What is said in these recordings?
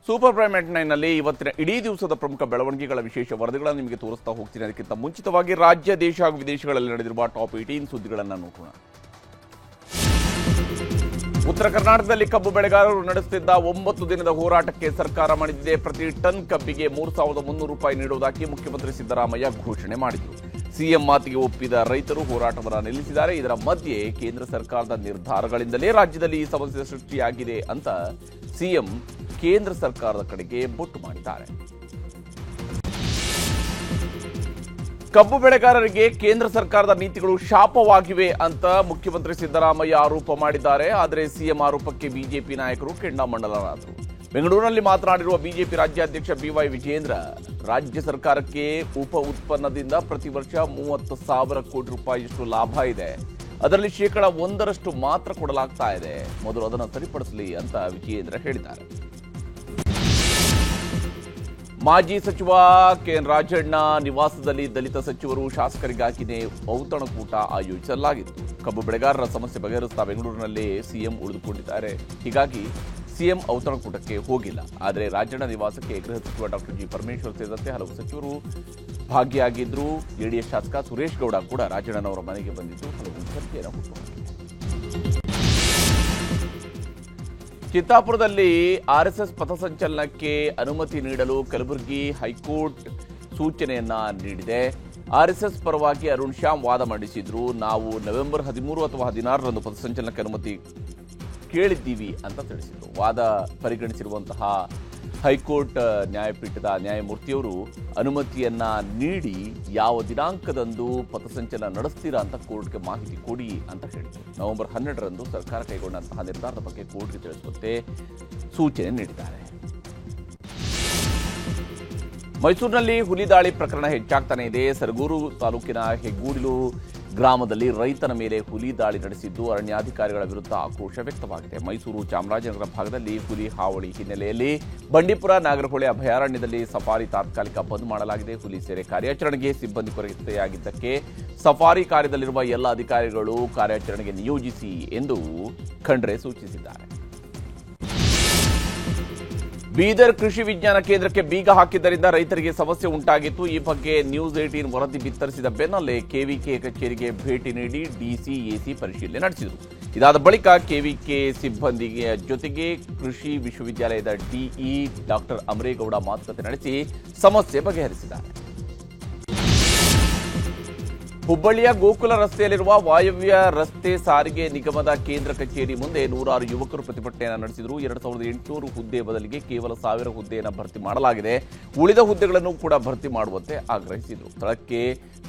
Super prime net 9ನಲ್ಲಿ ಇವತ್ತಿನ ಇಡೀ ದಿವಸದ ಪ್ರಮುಖ ಬೆಳವಣಿಗೆಗಳ ವಿಶೇಷ ವರದಿಗಳನ್ನು ನಿಮಗೆ ತೋರಿಸ್ತಾ ಹೋಗ್ತೀನಿ. ಅದಕ್ಕಿಂತ ಮುಂಚಿತವಾಗಿ ರಾಜ್ಯ, ದೇಶ ಹಾಗೂ ವಿದೇಶಗಳಲ್ಲಿ ನಡೆದಿರುವ ಟಾಪ್ 18 ಸುದ್ದಿಗಳನ್ನು ನೋಡೋಣ. ಉತ್ತರ ಕರ್ನಾಟಕದಲ್ಲಿ ಕಬ್ಬು ಬೆಳೆಗಾರರು ನಡೆಸುತ್ತಿದ್ದ 9 ದಿನದ ಹೋರಾಟಕ್ಕೆ ಸರ್ಕಾರ ಮಾಡಿದೆ. ಪ್ರತಿ ಟನ್ ಕಬ್ಬಿಗೆ 3,300 ರೂಪಾಯಿ ನೀಡುವುದಾಗಿ ಮುಖ್ಯಮಂತ್ರಿ ಸಿದ್ದರಾಮಯ್ಯ ಘೋಷಣೆ ಮಾಡಿದರು. ಸಿಎಂ ಮಾತಿಗೆ ಒಪ್ಪಿದ ರೈತರು ಹೋರಾಟವನ್ನು ನಿಲ್ಲಿಸಿದ್ದಾರೆ. ಇದರ ಮಧ್ಯೆ ಕೇಂದ್ರ ಸರ್ಕಾರದ ನಿರ್ಧಾರಗಳಿಂದಲೇ ರಾಜ್ಯದಲ್ಲಿ ಈ ಸಮಸ್ಯೆ ಸೃಷ್ಟಿಯಾಗಿದೆ ಅಂತ ಸಿಎಂ ಕೇಂದ್ರ ಸರ್ಕಾರದ ಕಡೆಗೆ ಬೊಟ್ಟು ಮಾಡಿದ್ದಾರೆ. ಕಬ್ಬು ಬೆಳೆಗಾರರಿಗೆ ಕೇಂದ್ರ ಸರ್ಕಾರದ ನೀತಿಗಳು ಶಾಪವಾಗಿವೆ ಅಂತ ಮುಖ್ಯಮಂತ್ರಿ ಸಿದ್ದರಾಮಯ್ಯ ಆರೋಪ ಮಾಡಿದ್ದಾರೆ. ಆದರೆ ಸಿಎಂ ಆರೋಪಕ್ಕೆ ಬಿಜೆಪಿ ನಾಯಕರು ಕೆಂಡಾಮಂಡಲರಾದರು. ಬೆಂಗಳೂರಿನಲ್ಲಿ ಮಾತನಾಡಿರುವ ಬಿಜೆಪಿ ರಾಜ್ಯಾಧ್ಯಕ್ಷ ಬಿವೈ ವಿಜಯೇಂದ್ರ, ರಾಜ್ಯ ಸರ್ಕಾರಕ್ಕೆ ಉಪ ಉತ್ಪನ್ನದಿಂದ ಪ್ರತಿ ವರ್ಷ 30,000 ಕೋಟಿ ರೂಪಾಯಿಯಷ್ಟು ಲಾಭ ಇದೆ. ಅದರಲ್ಲಿ 1% ಮಾತ್ರ ಕೊಡಲಾಗ್ತಾ ಇದೆ. ಮೊದಲು ಅದನ್ನು ಸರಿಪಡಿಸಲಿ ಅಂತ ವಿಜಯೇಂದ್ರ ಹೇಳಿದ್ದಾರೆ. ಮಾಜಿ ಸಚಿವ ಕೆಎನ್ ರಾಜಣ್ಣ ನಿವಾಸದಲ್ಲಿ ದಲಿತ ಸಚಿವರು ಶಾಸಕರಿಗಾಗಿನೇ ಔತಣಕೂಟ ಆಯೋಜಿಸಲಾಗಿತ್ತು. ಕಬ್ಬು ಬೆಳೆಗಾರರ ಸಮಸ್ಯೆ ಬಗೆಹರಿಸುತ್ತಾ ಬೆಂಗಳೂರಿನಲ್ಲೇ ಸಿಎಂ ಉಳಿದುಕೊಂಡಿದ್ದಾರೆ. ಹೀಗಾಗಿ ಸಿಎಂ ಔತಣಕೂಟಕ್ಕೆ ಹೋಗಿಲ್ಲ. ಆದರೆ ರಾಜಣ್ಣ ನಿವಾಸಕ್ಕೆ ಗೃಹ ಸಚಿವ ಡಾಕ್ಟರ್ ಜಿ ಪರಮೇಶ್ವರ್ ಸೇರಿದಂತೆ ಹಲವು ಸಚಿವರು ಭಾಗಿಯಾಗಿದ್ದರು. ಜೆಡಿಎಸ್ ಶಾಸಕ ಸುರೇಶ್ ಗೌಡ ಕೂಡ ರಾಜಣ್ಣನವರ ಮನೆಗೆ ಬಂದಿದ್ದು ಹಲವು ಚರ್ಚೆಯನ್ನು ಹುಟ್ಟುಹಾಕಿದೆ. ಚಿತ್ತಾಪುರದಲ್ಲಿ ಆರ್ಎಸ್ಎಸ್ ಪಥಸಂಚಲನಕ್ಕೆ ಅನುಮತಿ ನೀಡಲು ಕಲಬುರಗಿ ಹೈಕೋರ್ಟ್ ಸೂಚನೆಯನ್ನ ನೀಡಿದೆ. ಆರ್ಎಸ್ಎಸ್ ಪರವಾಗಿ ಅರುಣ್ ಶ್ಯಾಮ್ ವಾದ ಮಂಡಿಸಿದ್ರು. ನಾವು ನವೆಂಬರ್ 13 ಅಥವಾ 16ರಂದು ಪಥಸಂಚಲನಕ್ಕೆ ಅನುಮತಿ ಕೇಳಿದ್ದೀವಿ ಅಂತ ತಿಳಿಸಿದರು. ವಾದ ಪರಿಗಣಿಸಿರುವಂತಹ ಹೈಕೋರ್ಟ್ ನ್ಯಾಯಪೀಠದ ನ್ಯಾಯಮೂರ್ತಿಯವರು ಅನುಮತಿಯನ್ನ ನೀಡಿ ಯಾವ ದಿನಾಂಕದಂದು ಪಥಸಂಚಲನ ನಡೆಸ್ತೀರಾ ಅಂತ ಕೋರ್ಟ್ಗೆ ಮಾಹಿತಿ ಕೊಡಿ ಅಂತ ಹೇಳಿದರು. ನವೆಂಬರ್ 12ರಂದು ಸರ್ಕಾರ ಕೈಗೊಂಡಂತಹ ನಿರ್ಧಾರದ ಬಗ್ಗೆ ಕೋರ್ಟ್ಗೆ ತಿಳಿಸುವಂತೆ ಸೂಚನೆ ನೀಡಿದ್ದಾರೆ. ಮೈಸೂರಿನಲ್ಲಿ ಹುಲಿ ದಾಳಿ ಪ್ರಕರಣ ಹೆಚ್ಚಾಗ್ತಾನೆ ಇದೆ. ಸರಗೂರು ತಾಲೂಕಿನ ಹೆಗ್ಗೂಡಿಲು ಗ್ರಾಮದಲ್ಲಿ ರೈತನ ಮೇಲೆ ಹುಲಿ ದಾಳಿ ನಡೆಸಿದ್ದು ಅರಣ್ಯಾಧಿಕಾರಿಗಳ ವಿರುದ್ಧ ಆಕ್ರೋಶ ವ್ಯಕ್ತವಾಗಿದೆ. ಮೈಸೂರು ಚಾಮರಾಜನಗರ ಭಾಗದಲ್ಲಿ ಹುಲಿ ಹಾವಳಿ ಹಿನ್ನೆಲೆಯಲ್ಲಿ ಬಂಡೀಪುರ ನಾಗರಹೊಳೆ ಅಭಯಾರಣ್ಯದಲ್ಲಿ ಸಫಾರಿ ತಾತ್ಕಾಲಿಕ ಬಂದ್ ಮಾಡಲಾಗಿದೆ. ಹುಲಿ ಸೆರೆ ಕಾರ್ಯಾಚರಣೆಗೆ ಸಿಬ್ಬಂದಿ ಕೊರತೆಯಾಗಿದ್ದಕ್ಕೆ ಸಫಾರಿ ಕಾರ್ಯದಲ್ಲಿರುವ ಎಲ್ಲ ಅಧಿಕಾರಿಗಳು ಕಾರ್ಯಾಚರಣೆಗೆ ನಿಯೋಜಿಸಿ ಎಂದು ಖಂಡ್ರೆ ಸೂಚಿಸಿದ್ದಾರೆ. ಬೀದರ್ ಕೃಷಿ ವಿಜ್ಞಾನ ಕೇಂದ್ರಕ್ಕೆ ಬೀಗ ಹಾಕಿದ್ದರಿಂದ ರೈತರಿಗೆ ಸಮಸ್ಯೆ ಉಂಟಾಗಿತ್ತು. ಈ ಬಗ್ಗೆ ನ್ಯೂಸ್ 18 ವರದಿ ಬಿತ್ತರಿಸಿದ ಬೆನ್ನಲ್ಲೇ ಕೆವಿಕೆ ಕಚೇರಿಗೆ ಭೇಟಿ ನೀಡಿ ಡಿಸಿ, ಎಸಿ ಪರಿಶೀಲನೆ ನಡೆಸಿದರು. ಇದಾದ ಬಳಿಕ ಕೆವಿಕೆ ಸಿಬ್ಬಂದಿಯ ಜೊತೆಗೆ ಕೃಷಿ ವಿಶ್ವವಿದ್ಯಾಲಯದ ಡಿಇ ಡಾಕ್ಟರ್ ಅಮರೇಗೌಡ ಮಾತುಕತೆ ನಡೆಸಿ ಸಮಸ್ಯೆ ಬಗೆಹರಿಸಿದ್ದಾರೆ. ಹುಬ್ಬಳ್ಳಿಯ ಗೋಕುಲ ರಸ್ತೆಯಲ್ಲಿರುವ ವಾಯವ್ಯ ರಸ್ತೆ ಸಾರಿಗೆ ನಿಗಮದ ಕೇಂದ್ರ ಕಚೇರಿ ಮುಂದೆ ನೂರಾರು ಯುವಕರು ಪ್ರತಿಭಟನೆಯನ್ನು ನಡೆಸಿದರು. 2800 ಹುದ್ದೆ ಬದಲಿಗೆ ಕೇವಲ 1000 ಹುದ್ದೆಯನ್ನು ಭರ್ತಿ ಮಾಡಲಾಗಿದೆ. ಉಳಿದ ಹುದ್ದೆಗಳನ್ನು ಕೂಡ ಭರ್ತಿ ಮಾಡುವಂತೆ ಆಗ್ರಹಿಸಿದರು. ಸ್ಥಳಕ್ಕೆ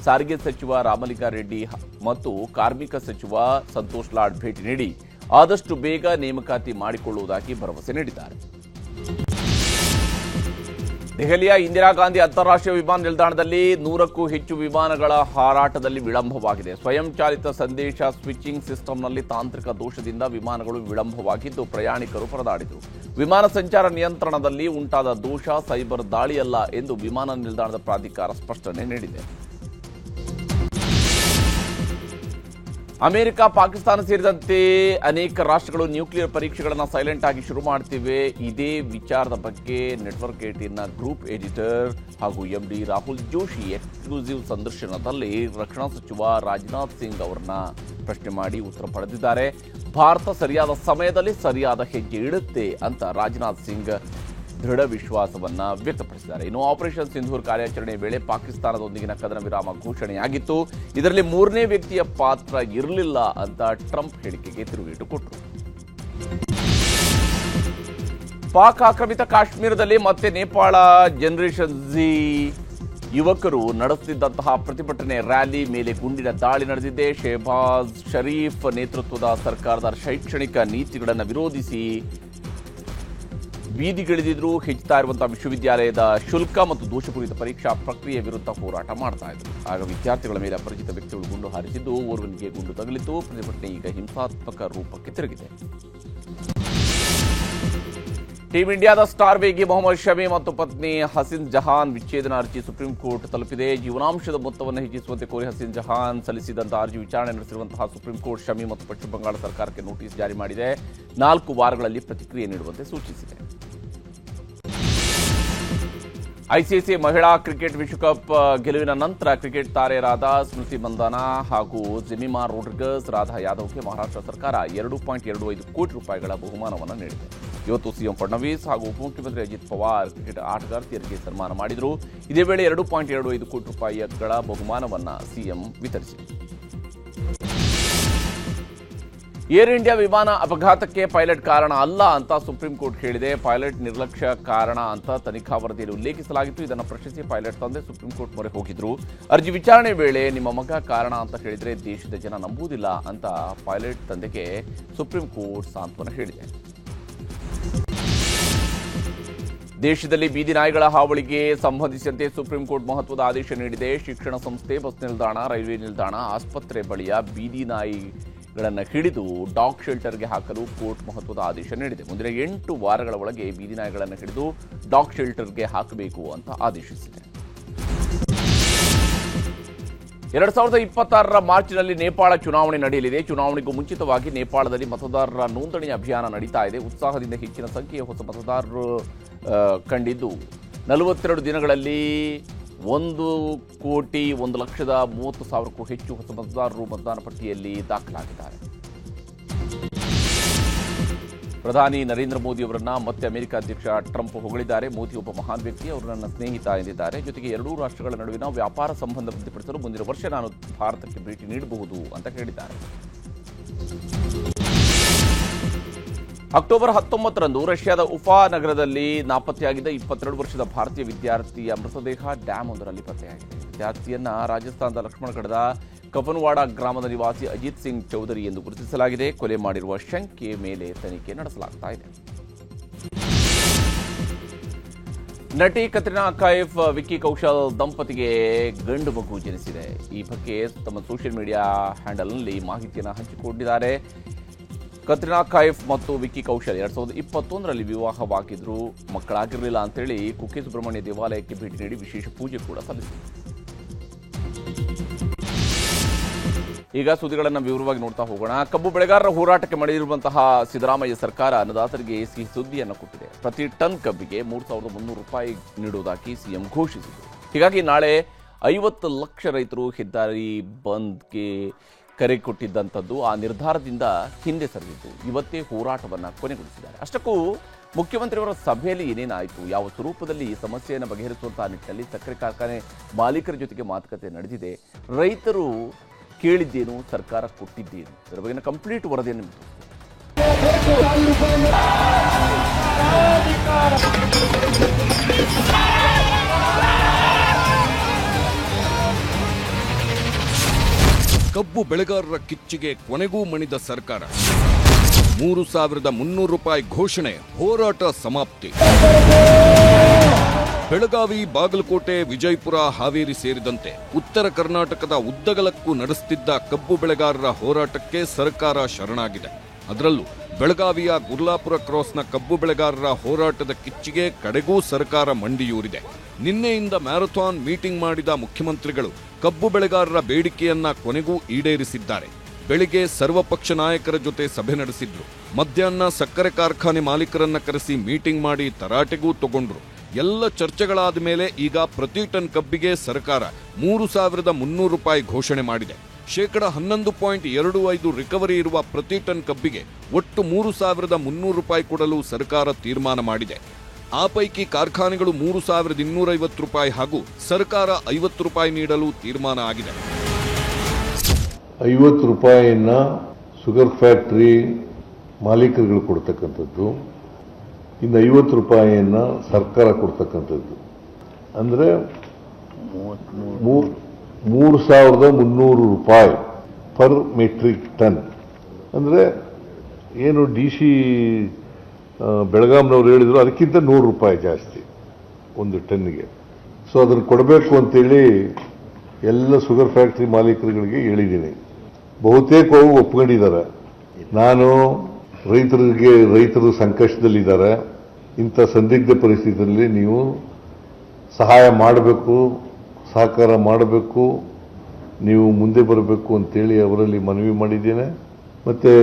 ಸಾರಿಗೆ ಸಚಿವ ರಾಮಲಿಂಗಾರೆಡ್ಡಿ ಮತ್ತು ಕಾರ್ಮಿಕ ಸಚಿವ ಸಂತೋಷ್ ಲಾಡ್ ಭೇಟಿ ನೀಡಿ ಆದಷ್ಟು ಬೇಗ ನೇಮಕಾತಿ ಮಾಡಿಕೊಳ್ಳುವುದಾಗಿ ಭರವಸೆ ನೀಡಿದ್ದಾರೆ. ದೆಹಲಿಯ ಇಂದಿರಾ ಗಾಂಧಿ ಅಂತಾರಾಷ್ಟ್ರೀಯ ವಿಮಾನ ನಿಲ್ದಾಣದಲ್ಲಿ 100ಕ್ಕೂ ಹೆಚ್ಚು ವಿಮಾನಗಳ ಹಾರಾಟದಲ್ಲಿ ವಿಳಂಬವಾಗಿದೆ. ಸ್ವಯಂ ಚಾಲಿತ ಸಂದೇಶ ಸ್ವಿಚಿಂಗ್ ಸಿಸ್ಟಂನಲ್ಲಿ ತಾಂತ್ರಿಕ ದೋಷದಿಂದ ವಿಮಾನಗಳು ವಿಳಂಬವಾಗಿದ್ದು ಪ್ರಯಾಣಿಕರು ಪರದಾಡಿದರು. ವಿಮಾನ ಸಂಚಾರ ನಿಯಂತ್ರಣದಲ್ಲಿ ಉಂಟಾದ ದೋಷ ಸೈಬರ್ ದಾಳಿಯಲ್ಲ ಎಂದು ವಿಮಾನ ನಿಲ್ದಾಣದ ಪ್ರಾಧಿಕಾರ ಸ್ಪಷ್ಟನೆ ನೀಡಿದೆ. ಅಮೆರಿಕ, ಪಾಕಿಸ್ತಾನ ಸೇರಿದಂತೆ ಅನೇಕ ರಾಷ್ಟ್ರಗಳು ನ್ಯೂಕ್ಲಿಯರ್ ಪರೀಕ್ಷೆಗಳನ್ನು ಸೈಲೆಂಟ್ ಆಗಿ ಶುರು ಮಾಡ್ತಿವೆ. ಇದೇ ವಿಚಾರದ ಬಗ್ಗೆ ನೆಟ್ವರ್ಕ್ 18ನ ಗ್ರೂಪ್ ಎಡಿಟರ್ ಹಾಗೂ ಎಂಡಿ ರಾಹುಲ್ ಜೋಶಿ ಎಕ್ಸ್ಕ್ಲೂಸಿವ್ ಸಂದರ್ಶನದಲ್ಲಿ ರಕ್ಷಣಾ ಸಚಿವ ರಾಜನಾಥ್ ಸಿಂಗ್ ಅವರನ್ನ ಪ್ರಶ್ನೆ ಮಾಡಿ ಉತ್ತರ ಪಡೆದಿದ್ದಾರೆ. ಭಾರತ ಸರಿಯಾದ ಸಮಯದಲ್ಲಿ ಸರಿಯಾದ ಹೆಜ್ಜೆ ಇಡುತ್ತೆ ಅಂತ ರಾಜನಾಥ್ ಸಿಂಗ್ ದೃಢ ವಿಶ್ವಾಸವನ್ನ ವ್ಯಕ್ತಪಡಿಸಿದ್ದಾರೆ. ಇನ್ನು ಆಪರೇಷನ್ ಸಿಂಧೂರ್ ಕಾರ್ಯಾಚರಣೆ ವೇಳೆ ಪಾಕಿಸ್ತಾನದೊಂದಿಗಿನ ಕದನ ವಿರಾಮ ಘೋಷಣೆಯಾಗಿತ್ತು. ಇದರಲ್ಲಿ 3ನೇ ವ್ಯಕ್ತಿಯ ಪಾತ್ರ ಇರಲಿಲ್ಲ ಅಂತ ಟ್ರಂಪ್ ಹೇಳಿಕೆಗೆ ತಿರುಗೇಟು ಕೊಟ್ಟರು. ಪಾಕ್ ಆಕ್ರಮಿತ ಕಾಶ್ಮೀರದಲ್ಲಿ ಮತ್ತೆ ನೇಪಾಳ ಜನರೇಷನ್ ಝಿ ಯುವಕರು ನಡೆಸುತ್ತಿದ್ದಂತಹ ಪ್ರತಿಭಟನೆ ರ್ಯಾಲಿ ಮೇಲೆ ಗುಂಡಿನ ದಾಳಿ ನಡೆದಿದೆ. ಶೆಹಬಾಜ್ ಶರೀಫ್ ನೇತೃತ್ವದ ಸರ್ಕಾರದ ಶೈಕ್ಷಣಿಕ ನೀತಿಗಳನ್ನು ವಿರೋಧಿಸಿ ಬೀದಿಗಿಳಿದಿದ್ರು. ಹೆಚ್ಚುತ್ತಾ ಇರುವಂತಹ ವಿಶ್ವವಿದ್ಯಾಲಯದ ಶುಲ್ಕ ಮತ್ತು ದೋಷಪೂರಿತ ಪರೀಕ್ಷಾ ಪ್ರಕ್ರಿಯೆ ವಿರುದ್ಧ ಹೋರಾಟ ಮಾಡ್ತಾ ಇದ್ರು. ಆಗ ವಿದ್ಯಾರ್ಥಿಗಳ ಮೇಲೆ ಅಪರಿಚಿತ ವ್ಯಕ್ತಿಗಳು ಗುಂಡು ಹಾರಿಸಿದ್ದು ಓರ್ವನಿಗೆ ಗುಂಡು ತಗುಲಿತು. ಪ್ರತಿಭಟನೆ ಈಗ ಹಿಂಸಾತ್ಮಕ ರೂಪಕ್ಕೆ ತಿರುಗಿದೆ. ಟೀಂ ಇಂಡಿಯಾದ ಸ್ಟಾರ್ ವೇಗಿ ಮೊಹಮ್ಮದ್ ಶಮಿ ಮತ್ತು ಪತ್ನಿ ಹಸೀನ್ ಜಹಾನ್ ವಿಚ್ಛೇದನ ಅರ್ಜಿ ಸುಪ್ರೀಂ ಕೋರ್ಟ್ ತಲುಪಿದೆ. ಜೀವನಾಂಶದ ಮೊತ್ತವನ್ನು ಹೆಚ್ಚಿಸುವಂತೆ ಕೋರಿ ಹಸೀನ್ ಜಹಾನ್ ಸಲ್ಲಿಸಿದಂತಹ ಅರ್ಜಿ ವಿಚಾರಣೆ ನಡೆಸಿರುವಂತಹ ಸುಪ್ರೀಂ ಕೋರ್ಟ್ ಶಮಿ ಮತ್ತು ಪಶ್ಚಿಮ ಬಂಗಾಳ ಸರ್ಕಾರಕ್ಕೆ ನೋಟಿಸ್ ಜಾರಿ ಮಾಡಿದೆ. 4 ವಾರಗಳಲ್ಲಿ ಪ್ರತಿಕ್ರಿಯೆ ನೀಡುವಂತೆ ಸೂಚಿಸಿದೆ. ಐಸಿಸಿ ಮಹಿಳಾ ಕ್ರಿಕೆಟ್ ವಿಶ್ವಕಪ್ ಗೆಲುವಿನ ನಂತರ ಕ್ರಿಕೆಟ್ ತಾರೆಯರಾದ ಸ್ಮೃತಿ ಮಂದಾನ ಹಾಗೂ ಜೆಮಿಮಾ ರೋಡ್ರಿಗಸ್ ರಾಧಾ ಯಾದವ್ಗೆ ಮಹಾರಾಷ್ಟ್ರ ಸರ್ಕಾರ 2.25 ಕೋಟಿ ರೂಪಾಯಿಗಳ ಬಹುಮಾನವನ್ನು ನೀಡಿದೆ. ಇವತ್ತು ಸಿಎಂ ಫಡ್ನವೀಸ್ ಹಾಗೂ ಉಪಮುಖ್ಯಮಂತ್ರಿ ಅಜಿತ್ ಪವಾರ್ ಕ್ರಿಕೆಟ್ ಆಟಗಾರ್ತಿಯರಿಗೆ ಸನ್ಮಾನ ಮಾಡಿದರು. ಇದೇ ವೇಳೆ 2.25 ಕೋಟಿ ರೂಪಾಯಿಗಳ ಬಹುಮಾನವನ್ನು ಸಿಎಂ ವಿತರಿಸಿದರು. ಏರ್ ಇಂಡಿಯಾ ವಿಮಾನ ಅಪಘಾತಕ್ಕೆ ಪೈಲಟ್ ಕಾರಣ ಅಲ್ಲ ಅಂತ ಸುಪ್ರೀಂ ಕೋರ್ಟ್ ಹೇಳಿದೆ. ಪೈಲಟ್ ನಿರ್ಲಕ್ಷ್ಯ ಕಾರಣ ಅಂತ ತನಿಖಾ ವರದಿಯಲ್ಲಿ ಉಲ್ಲೇಖಿಸಲಾಗಿತ್ತು. ಇದನ್ನು ಪ್ರಶ್ನಿಸಿ ಪೈಲಟ್ ತಂದೆ ಸುಪ್ರೀಂ ಕೋರ್ಟ್ ಮೊರೆ ಹೋಗಿದ್ರು. ಅರ್ಜಿ ವಿಚಾರಣೆ ವೇಳೆ ನಿಮ್ಮ ಮಗ ಕಾರಣ ಅಂತ ಹೇಳಿದ್ರೆ ದೇಶದ ಜನ ನಂಬುವುದಿಲ್ಲ ಅಂತ ಪೈಲಟ್ ತಂದೆಗೆ ಸುಪ್ರೀಂ ಕೋರ್ಟ್ ಸಾಂತ್ವನ ಹೇಳಿದೆ. ದೇಶದಲ್ಲಿ ಬೀದಿ ನಾಯಿಗಳ ಹಾವಳಿಗೆ ಸಂಬಂಧಿಸಿದಂತೆ ಸುಪ್ರೀಂ ಕೋರ್ಟ್ ಮಹತ್ವದ ಆದೇಶ ನೀಡಿದೆ. ಶಿಕ್ಷಣ ಸಂಸ್ಥೆ, ಬಸ್ ನಿಲ್ದಾಣ, ರೈಲ್ವೆ ನಿಲ್ದಾಣ, ಆಸ್ಪತ್ರೆ ಬಳಿಯ ಬೀದಿ ನಾಯಿಗಳನ್ನು ಹಿಡಿದು ಡಾಗ್ ಶೆಲ್ಟರ್ಗೆ ಹಾಕಲು ಕೋರ್ಟ್ ಮಹತ್ವದ ಆದೇಶ ನೀಡಿದೆ. ಮುಂದಿನ 8 ವಾರಗಳ ಒಳಗೆ ಬೀದಿ ನಾಯಿಗಳನ್ನು ಹಿಡಿದು ಡಾಗ್ ಶೆಲ್ಟರ್ಗೆ ಹಾಕಬೇಕು ಅಂತ ಆದೇಶಿಸಿದೆ. 2026ರ ಮಾರ್ಚ್ನಲ್ಲಿ ನೇಪಾಳ ಚುನಾವಣೆ ನಡೆಯಲಿದೆ. ಚುನಾವಣೆಗೂ ಮುಂಚಿತವಾಗಿ ನೇಪಾಳದಲ್ಲಿ ಮತದಾರರ ನೋಂದಣಿ ಅಭಿಯಾನ ನಡೀತಾ ಇದೆ. ಉತ್ಸಾಹದಿಂದ ಹೆಚ್ಚಿನ ಸಂಖ್ಯೆಯ ಹೊಸ ಮತದಾರರು ಕಂಡಿದ್ದು 42 ದಿನಗಳಲ್ಲಿ 1,1,30,000ಕ್ಕೂ ಹೆಚ್ಚು ಹೊಸ ಮತದಾರರು ಮತದಾನ ಪಟ್ಟಿಯಲ್ಲಿ ದಾಖಲಾಗಿದ್ದಾರೆ. ಪ್ರಧಾನಿ ನರೇಂದ್ರ ಮೋದಿ ಅವರನ್ನ ಮತ್ತೆ ಅಮೆರಿಕ ಅಧ್ಯಕ್ಷ ಟ್ರಂಪ್ ಹೊಗಳಿದ್ದಾರೆ. ಮೋದಿ ಒಬ್ಬ ಮಹಾನ್ ವ್ಯಕ್ತಿ, ಅವರು ನನ್ನ ಸ್ನೇಹಿತ ಎಂದಿದ್ದಾರೆ. ಜೊತೆಗೆ ಎರಡೂ ರಾಷ್ಟ್ರಗಳ ನಡುವಿನ ವ್ಯಾಪಾರ ಸಂಬಂಧ ವೃದ್ಧಿಪಡಿಸಲು ಮುಂದಿನ ವರ್ಷ ನಾನು ಭಾರತಕ್ಕೆ ಭೇಟಿ ನೀಡಬಹುದು ಅಂತ ಹೇಳಿದ್ದಾರೆ. ಅಕ್ಟೋಬರ್ 19ರಂದು ರಷ್ಯಾದ ಉಫಾ ನಗರದಲ್ಲಿ ನಾಪತ್ತೆಯಾಗಿದ್ದ 22 ವರ್ಷದ ಭಾರತೀಯ ವಿದ್ಯಾರ್ಥಿಯ ಮೃತದೇಹ ಡ್ಯಾಮ್ ಒಂದರಲ್ಲಿ ಪತ್ತೆಯಾಗಿದೆ. ವಿದ್ಯಾರ್ಥಿಯನ್ನ ರಾಜಸ್ಥಾನದ ಲಕ್ಷ್ಮಣಗಢದ ಕಪನ್ವಾಡ ಗ್ರಾಮದ ನಿವಾಸಿ ಅಜಿತ್ ಸಿಂಗ್ ಚೌಧರಿ ಎಂದು ಗುರುತಿಸಲಾಗಿದೆ. ಕೊಲೆ ಮಾಡಿರುವ ಶಂಕೆ ಮೇಲೆ ತನಿಖೆ ನಡೆಸಲಾಗ್ತಾ ಇದೆ. ನಟಿ ಕತ್ರಿನಾ ಕೈಫ್, ವಿಕ್ಕಿ ಕೌಶಲ್ ದಂಪತಿಗೆ ಗಂಡು ಮಗು ಜನಿಸಿದೆ. ಈ ಬಗ್ಗೆ ತಮ್ಮ ಸೋಷಿಯಲ್ ಮೀಡಿಯಾ ಹ್ಯಾಂಡಲ್ನಲ್ಲಿ ಮಾಹಿತಿಯನ್ನು ಹಂಚಿಕೊಂಡಿದ್ದಾರೆ. ಕತ್ರಿನಾ ಕೈಫ್ ಮತ್ತು ವಿಕ್ಕಿ ಕೌಶಲ್ 2021ರಲ್ಲಿ ವಿವಾಹವಾಗಿದ್ರು. ಮಕ್ಕಳಾಗಿರಲಿಲ್ಲ ಅಂತೇಳಿ ಕುಕ್ಕೆ ಸುಬ್ರಹ್ಮಣ್ಯ ದೇವಾಲಯಕ್ಕೆ ಭೇಟಿ ನೀಡಿ ವಿಶೇಷ ಪೂಜೆ ಕೂಡ ಸಲ್ಲಿಸಿದರು. ಈಗ ಸುದ್ದಿಗಳನ್ನು ವಿವರವಾಗಿ ನೋಡ್ತಾ ಹೋಗೋಣ. ಕಬ್ಬು ಬೆಳೆಗಾರರ ಹೋರಾಟಕ್ಕೆ ಮಣಿದಿರುವಂತಹ ಸಿದ್ದರಾಮಯ್ಯ ಸರ್ಕಾರ ಅನ್ನದಾತರಿಗೆ ಸಿಹಿ ಸುದ್ದಿಯನ್ನು ಕೊಟ್ಟಿದೆ. ಪ್ರತಿ ಟನ್ ಕಬ್ಬಿಗೆ 3,300 ರೂಪಾಯಿ ನೀಡುವುದಾಗಿ ಸಿಎಂ ಘೋಷಿಸಿದರು. ಹೀಗಾಗಿ ನಾಳೆ 50 ಲಕ್ಷ ರೈತರು ಹೆದ್ದಾರಿ ಬಂದ್ಗೆ ಕರೆ ಕೊಟ್ಟಿದ್ದಂಥದ್ದು ಆ ನಿರ್ಧಾರದಿಂದ ಹಿಂದೆ ಸರಿದಿದ್ದು ಇವತ್ತೇ ಹೋರಾಟವನ್ನು ಕೊನೆಗೊಳಿಸಿದ್ದಾರೆ. ಅಷ್ಟಕ್ಕೂ ಮುಖ್ಯಮಂತ್ರಿಯವರ ಸಭೆಯಲ್ಲಿ ಏನೇನಾಯಿತು, ಯಾವ ಸ್ವರೂಪದಲ್ಲಿ ಈ ಸಮಸ್ಯೆಯನ್ನು ಬಗೆಹರಿಸುವಂತಹ ನಿಟ್ಟಿನಲ್ಲಿ ಸಕ್ಕರೆ ಕಾರ್ಖಾನೆ ಮಾಲೀಕರ ಜೊತೆಗೆ ಮಾತುಕತೆ ನಡೆದಿದೆ, ರೈತರು ಕೇಳಿದ್ದೇನು, ಸರ್ಕಾರ ಕೊಟ್ಟಿದ್ದೇನು, ಇದರ ಬಗೆಗಿನ ಕಂಪ್ಲೀಟ್ ವರದಿಯನ್ನು ಕಬ್ಬು ಬೆಳೆಗಾರರ ಕಿಚ್ಚಿಗೆ ಕೊನೆಗೂ ಮಣಿದ ಸರ್ಕಾರ. 3,300 ರೂಪಾಯಿ ಘೋಷಣೆ, ಹೋರಾಟ ಸಮಾಪ್ತಿ. ಬೆಳಗಾವಿ, ಬಾಗಲಕೋಟೆ, ವಿಜಯಪುರ, ಹಾವೇರಿ ಸೇರಿದಂತೆ ಉತ್ತರ ಕರ್ನಾಟಕದ ಉದ್ದಗಲಕ್ಕೂ ನಡೆಸುತ್ತಿದ್ದ ಕಬ್ಬು ಬೆಳೆಗಾರರ ಹೋರಾಟಕ್ಕೆ ಸರ್ಕಾರ ಶರಣಾಗಿದೆ. ಅದರಲ್ಲೂ ಬೆಳಗಾವಿಯ ಗುರ್ಲಾಪುರ ಕ್ರಾಸ್ನ ಕಬ್ಬು ಬೆಳೆಗಾರರ ಹೋರಾಟದ ಕಿಚ್ಚಿಗೆ ಕಡೆಗೂ ಸರ್ಕಾರ ಮಂಡಿಯೂರಿದೆ. ನಿನ್ನೆಯಿಂದ ಮ್ಯಾರಥಾನ್ ಮೀಟಿಂಗ್ ಮಾಡಿದ ಮುಖ್ಯಮಂತ್ರಿಗಳು ಕಬ್ಬು ಬೆಳೆಗಾರರ ಬೇಡಿಕೆಯನ್ನ ಕೊನೆಗೂ ಈಡೇರಿಸಿದ್ದಾರೆ. ಬೆಳಿಗ್ಗೆ ಸರ್ವಪಕ್ಷ ನಾಯಕರ ಜೊತೆ ಸಭೆ ನಡೆಸಿದ್ರು. ಮಧ್ಯಾಹ್ನ ಸಕ್ಕರೆ ಕಾರ್ಖಾನೆ ಮಾಲೀಕರನ್ನ ಕರೆಸಿ ಮೀಟಿಂಗ್ ಮಾಡಿ ತರಾಟೆಗೂ ತಗೊಂಡ್ರು. ಎಲ್ಲ ಚರ್ಚೆಗಳಾದ ಮೇಲೆ ಈಗ ಪ್ರತಿ ಟನ್ ಕಬ್ಬಿಗೆ ಸರ್ಕಾರ 3,300 ರೂಪಾಯಿ ಘೋಷಣೆ ಮಾಡಿದೆ. 11.25% ರಿಕವರಿ ಇರುವ ಪ್ರತಿ ಟನ್ ಕಬ್ಬಿಗೆ ಒಟ್ಟು 3,300 ರೂಪಾಯಿ ಕೊಡಲು ಸರ್ಕಾರ ತೀರ್ಮಾನ ಮಾಡಿದೆ. ಆ ಪೈಕಿ ಕಾರ್ಖಾನೆಗಳು 3,250 ರೂಪಾಯಿ ಹಾಗೂ ಸರ್ಕಾರ 50 ರೂಪಾಯಿ ನೀಡಲು ತೀರ್ಮಾನ ಆಗಿದೆ. 50 ರೂಪಾಯಿಯನ್ನ ಶುಗರ್ ಫ್ಯಾಕ್ಟರಿ ಮಾಲೀಕರುಗಳು ಕೊಡ್ತಕ್ಕಂಥದ್ದು, ಇನ್ನು 50 ರೂಪಾಯಿಯನ್ನ ಸರ್ಕಾರ ಕೊಡ್ತಕ್ಕಂಥದ್ದು. ಅಂದರೆ 3,300 ರೂಪಾಯಿ ಪರ್ ಮೆಟ್ರಿಕ್ ಟನ್. ಅಂದರೆ ಏನು DC ಬೆಳಗಾಂನವ್ರು ಹೇಳಿದ್ರು ಅದಕ್ಕಿಂತ 100 ರೂಪಾಯಿ ಜಾಸ್ತಿ ಒಂದು ಟನ್ನಿಗೆ. ಸೊ ಅದನ್ನು ಕೊಡಬೇಕು ಅಂತೇಳಿ ಎಲ್ಲ ಶುಗರ್ ಫ್ಯಾಕ್ಟರಿ ಮಾಲೀಕರುಗಳಿಗೆ ಹೇಳಿದ್ದೀನಿ. ಬಹುತೇಕ ಒಪ್ಕೊಂಡಿದ್ದಾರೆ. ನಾನು ರೈತರು ಸಂಕಷ್ಟದಲ್ಲಿದ್ದಾರೆ, ಇಂಥ ಸಂದಿಗ್ಧ ಪರಿಸ್ಥಿತಿಯಲ್ಲಿ ನೀವು ಸಹಾಯ ಮಾಡಬೇಕು, ಸಹಕಾರ ಮಾಡಬೇಕು, ನೀವು ಮುಂದೆ ಬರಬೇಕು ಅಂತೇಳಿ ಅವರಲ್ಲಿ ಮನವಿ ಮಾಡಿದ್ದೇನೆ. ಮತ್ತು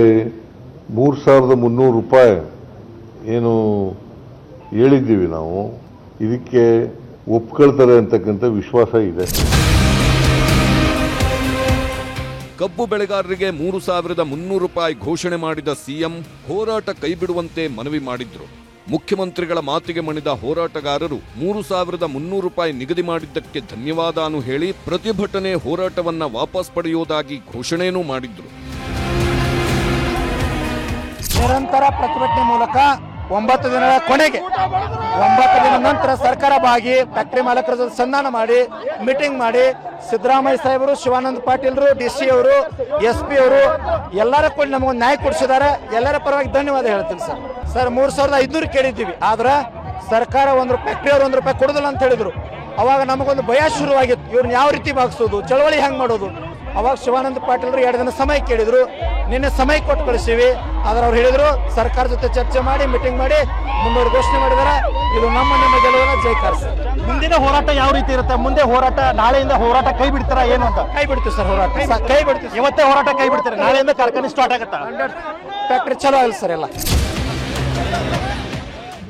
3,300 ರೂಪಾಯಿ ಏನು ಹೇಳಿದ್ದೀವಿ ನಾವು, ಇದಕ್ಕೆ ಒಪ್ಕೊಳ್ತಾರೆ ಅಂತಕ್ಕಂಥ ವಿಶ್ವಾಸ ಇದೆ. ಕಬ್ಬು ಬೆಳೆಗಾರರಿಗೆ 3,300 ರೂಪಾಯಿ ಘೋಷಣೆ ಮಾಡಿದ ಸಿಎಂ ಹೋರಾಟ ಕೈಬಿಡುವಂತೆ ಮನವಿ ಮಾಡಿದ್ರು. ಮುಖ್ಯಮಂತ್ರಿಗಳ ಮಾತಿಗೆ ಮಣಿದ ಹೋರಾಟಗಾರರು 3,300 ರೂಪಾಯಿ ನಿಗದಿ ಮಾಡಿದ್ದಕ್ಕೆ ಧನ್ಯವಾದ ಹೇಳಿ ಪ್ರತಿಭಟನೆ ಹೋರಾಟವನ್ನ ವಾಪಸ್ ಪಡೆಯುವುದಾಗಿ ಘೋಷಣೆಯೂ ಮಾಡಿದ್ರು. ನಿರಂತರ ಪ್ರತಿಭಟನೆ ಮೂಲಕ 9 ದಿನಗಳ ಕೊನೆಗೆ 9 ದಿನದ ನಂತರ ಸರ್ಕಾರ ಭಾಗಿ ಫ್ಯಾಕ್ಟರಿ ಮಾಲಕರ ಜೊತೆ ಸಂಧಾನ ಮಾಡಿ ಮೀಟಿಂಗ್ ಮಾಡಿ ಸಿದ್ದರಾಮಯ್ಯ ಸಾಹೇಬರು, ಶಿವಾನಂದ ಪಾಟೀಲ್ರು, DC ಅವರು, SP ಅವರು ಎಲ್ಲರ ಕೂಡ ನಮಗೊಂದು ನ್ಯಾಯ ಕೊಡಿಸಿದ್ದಾರೆ. ಎಲ್ಲರ ಪರವಾಗಿ ಧನ್ಯವಾದ ಹೇಳ್ತೀನಿ ಸರ್. 3,500 ಕೇಳಿದ್ದೀವಿ, ಆದ್ರೆ ಸರ್ಕಾರ ಫ್ಯಾಕ್ಟರಿಯವರು ₹1 ಕೊಡೋದಿಲ್ಲ ಅಂತ ಹೇಳಿದ್ರು. ಅವಾಗ ನಮಗೊಂದು ಭಯ ಶುರುವಾಗಿತ್ತು, ಇವ್ರನ್ನ ಯಾವ ರೀತಿ ಭಾಗಿಸೋದು, ಚಳವಳಿ ಹೆಂಗ್ ಮಾಡೋದು. ಅವಾಗ ಶಿವಾನಂದ ಪಾಟೀಲ್ರು 2 ದಿನ ಸಮಯ ಕೇಳಿದ್ರು. ನಿನ್ನೆ ಸಮಯ ಕೊಟ್ಟು ಕಳಿಸಿವಿ. ಆದ್ರೆ ಅವ್ರು ಹೇಳಿದ್ರು ಸರ್ಕಾರ ಜೊತೆ ಚರ್ಚೆ ಮಾಡಿ ಮೀಟಿಂಗ್ ಮಾಡಿ ಮುಂದೂರು ಘೋಷಣೆ ಮಾಡಿದಾರೆ. ಇದು ನಿಮ್ಮ ಗೆಲುವಿನ ಜೈಕಾರ. ಮುಂದಿನ ಹೋರಾಟ ಯಾವ ರೀತಿ ಇರುತ್ತೆ? ಮುಂದೆ ಹೋರಾಟ, ನಾಳೆಯಿಂದ ಹೋರಾಟ ಕೈ ಬಿಡ್ತಾರ ಏನು ಅಂತ? ಕೈ ಬಿಡ್ತೀವಿ ಸರ್, ಹೋರಾಟ ಕೈ ಬಿಡ್ತೀವಿ. ಇವತ್ತೇ ಹೋರಾಟ ಕೈ ಬಿಡ್ತಾರೆ, ನಾಳೆಯಿಂದ ಕಾರ್ಖಾನೆ ಸ್ಟಾರ್ಟ್ ಆಗುತ್ತಾ? ಫ್ಯಾಕ್ಟರಿ ಚಲೋ ಆಗಿಲ್ಲ ಸರ್ ಎಲ್ಲ.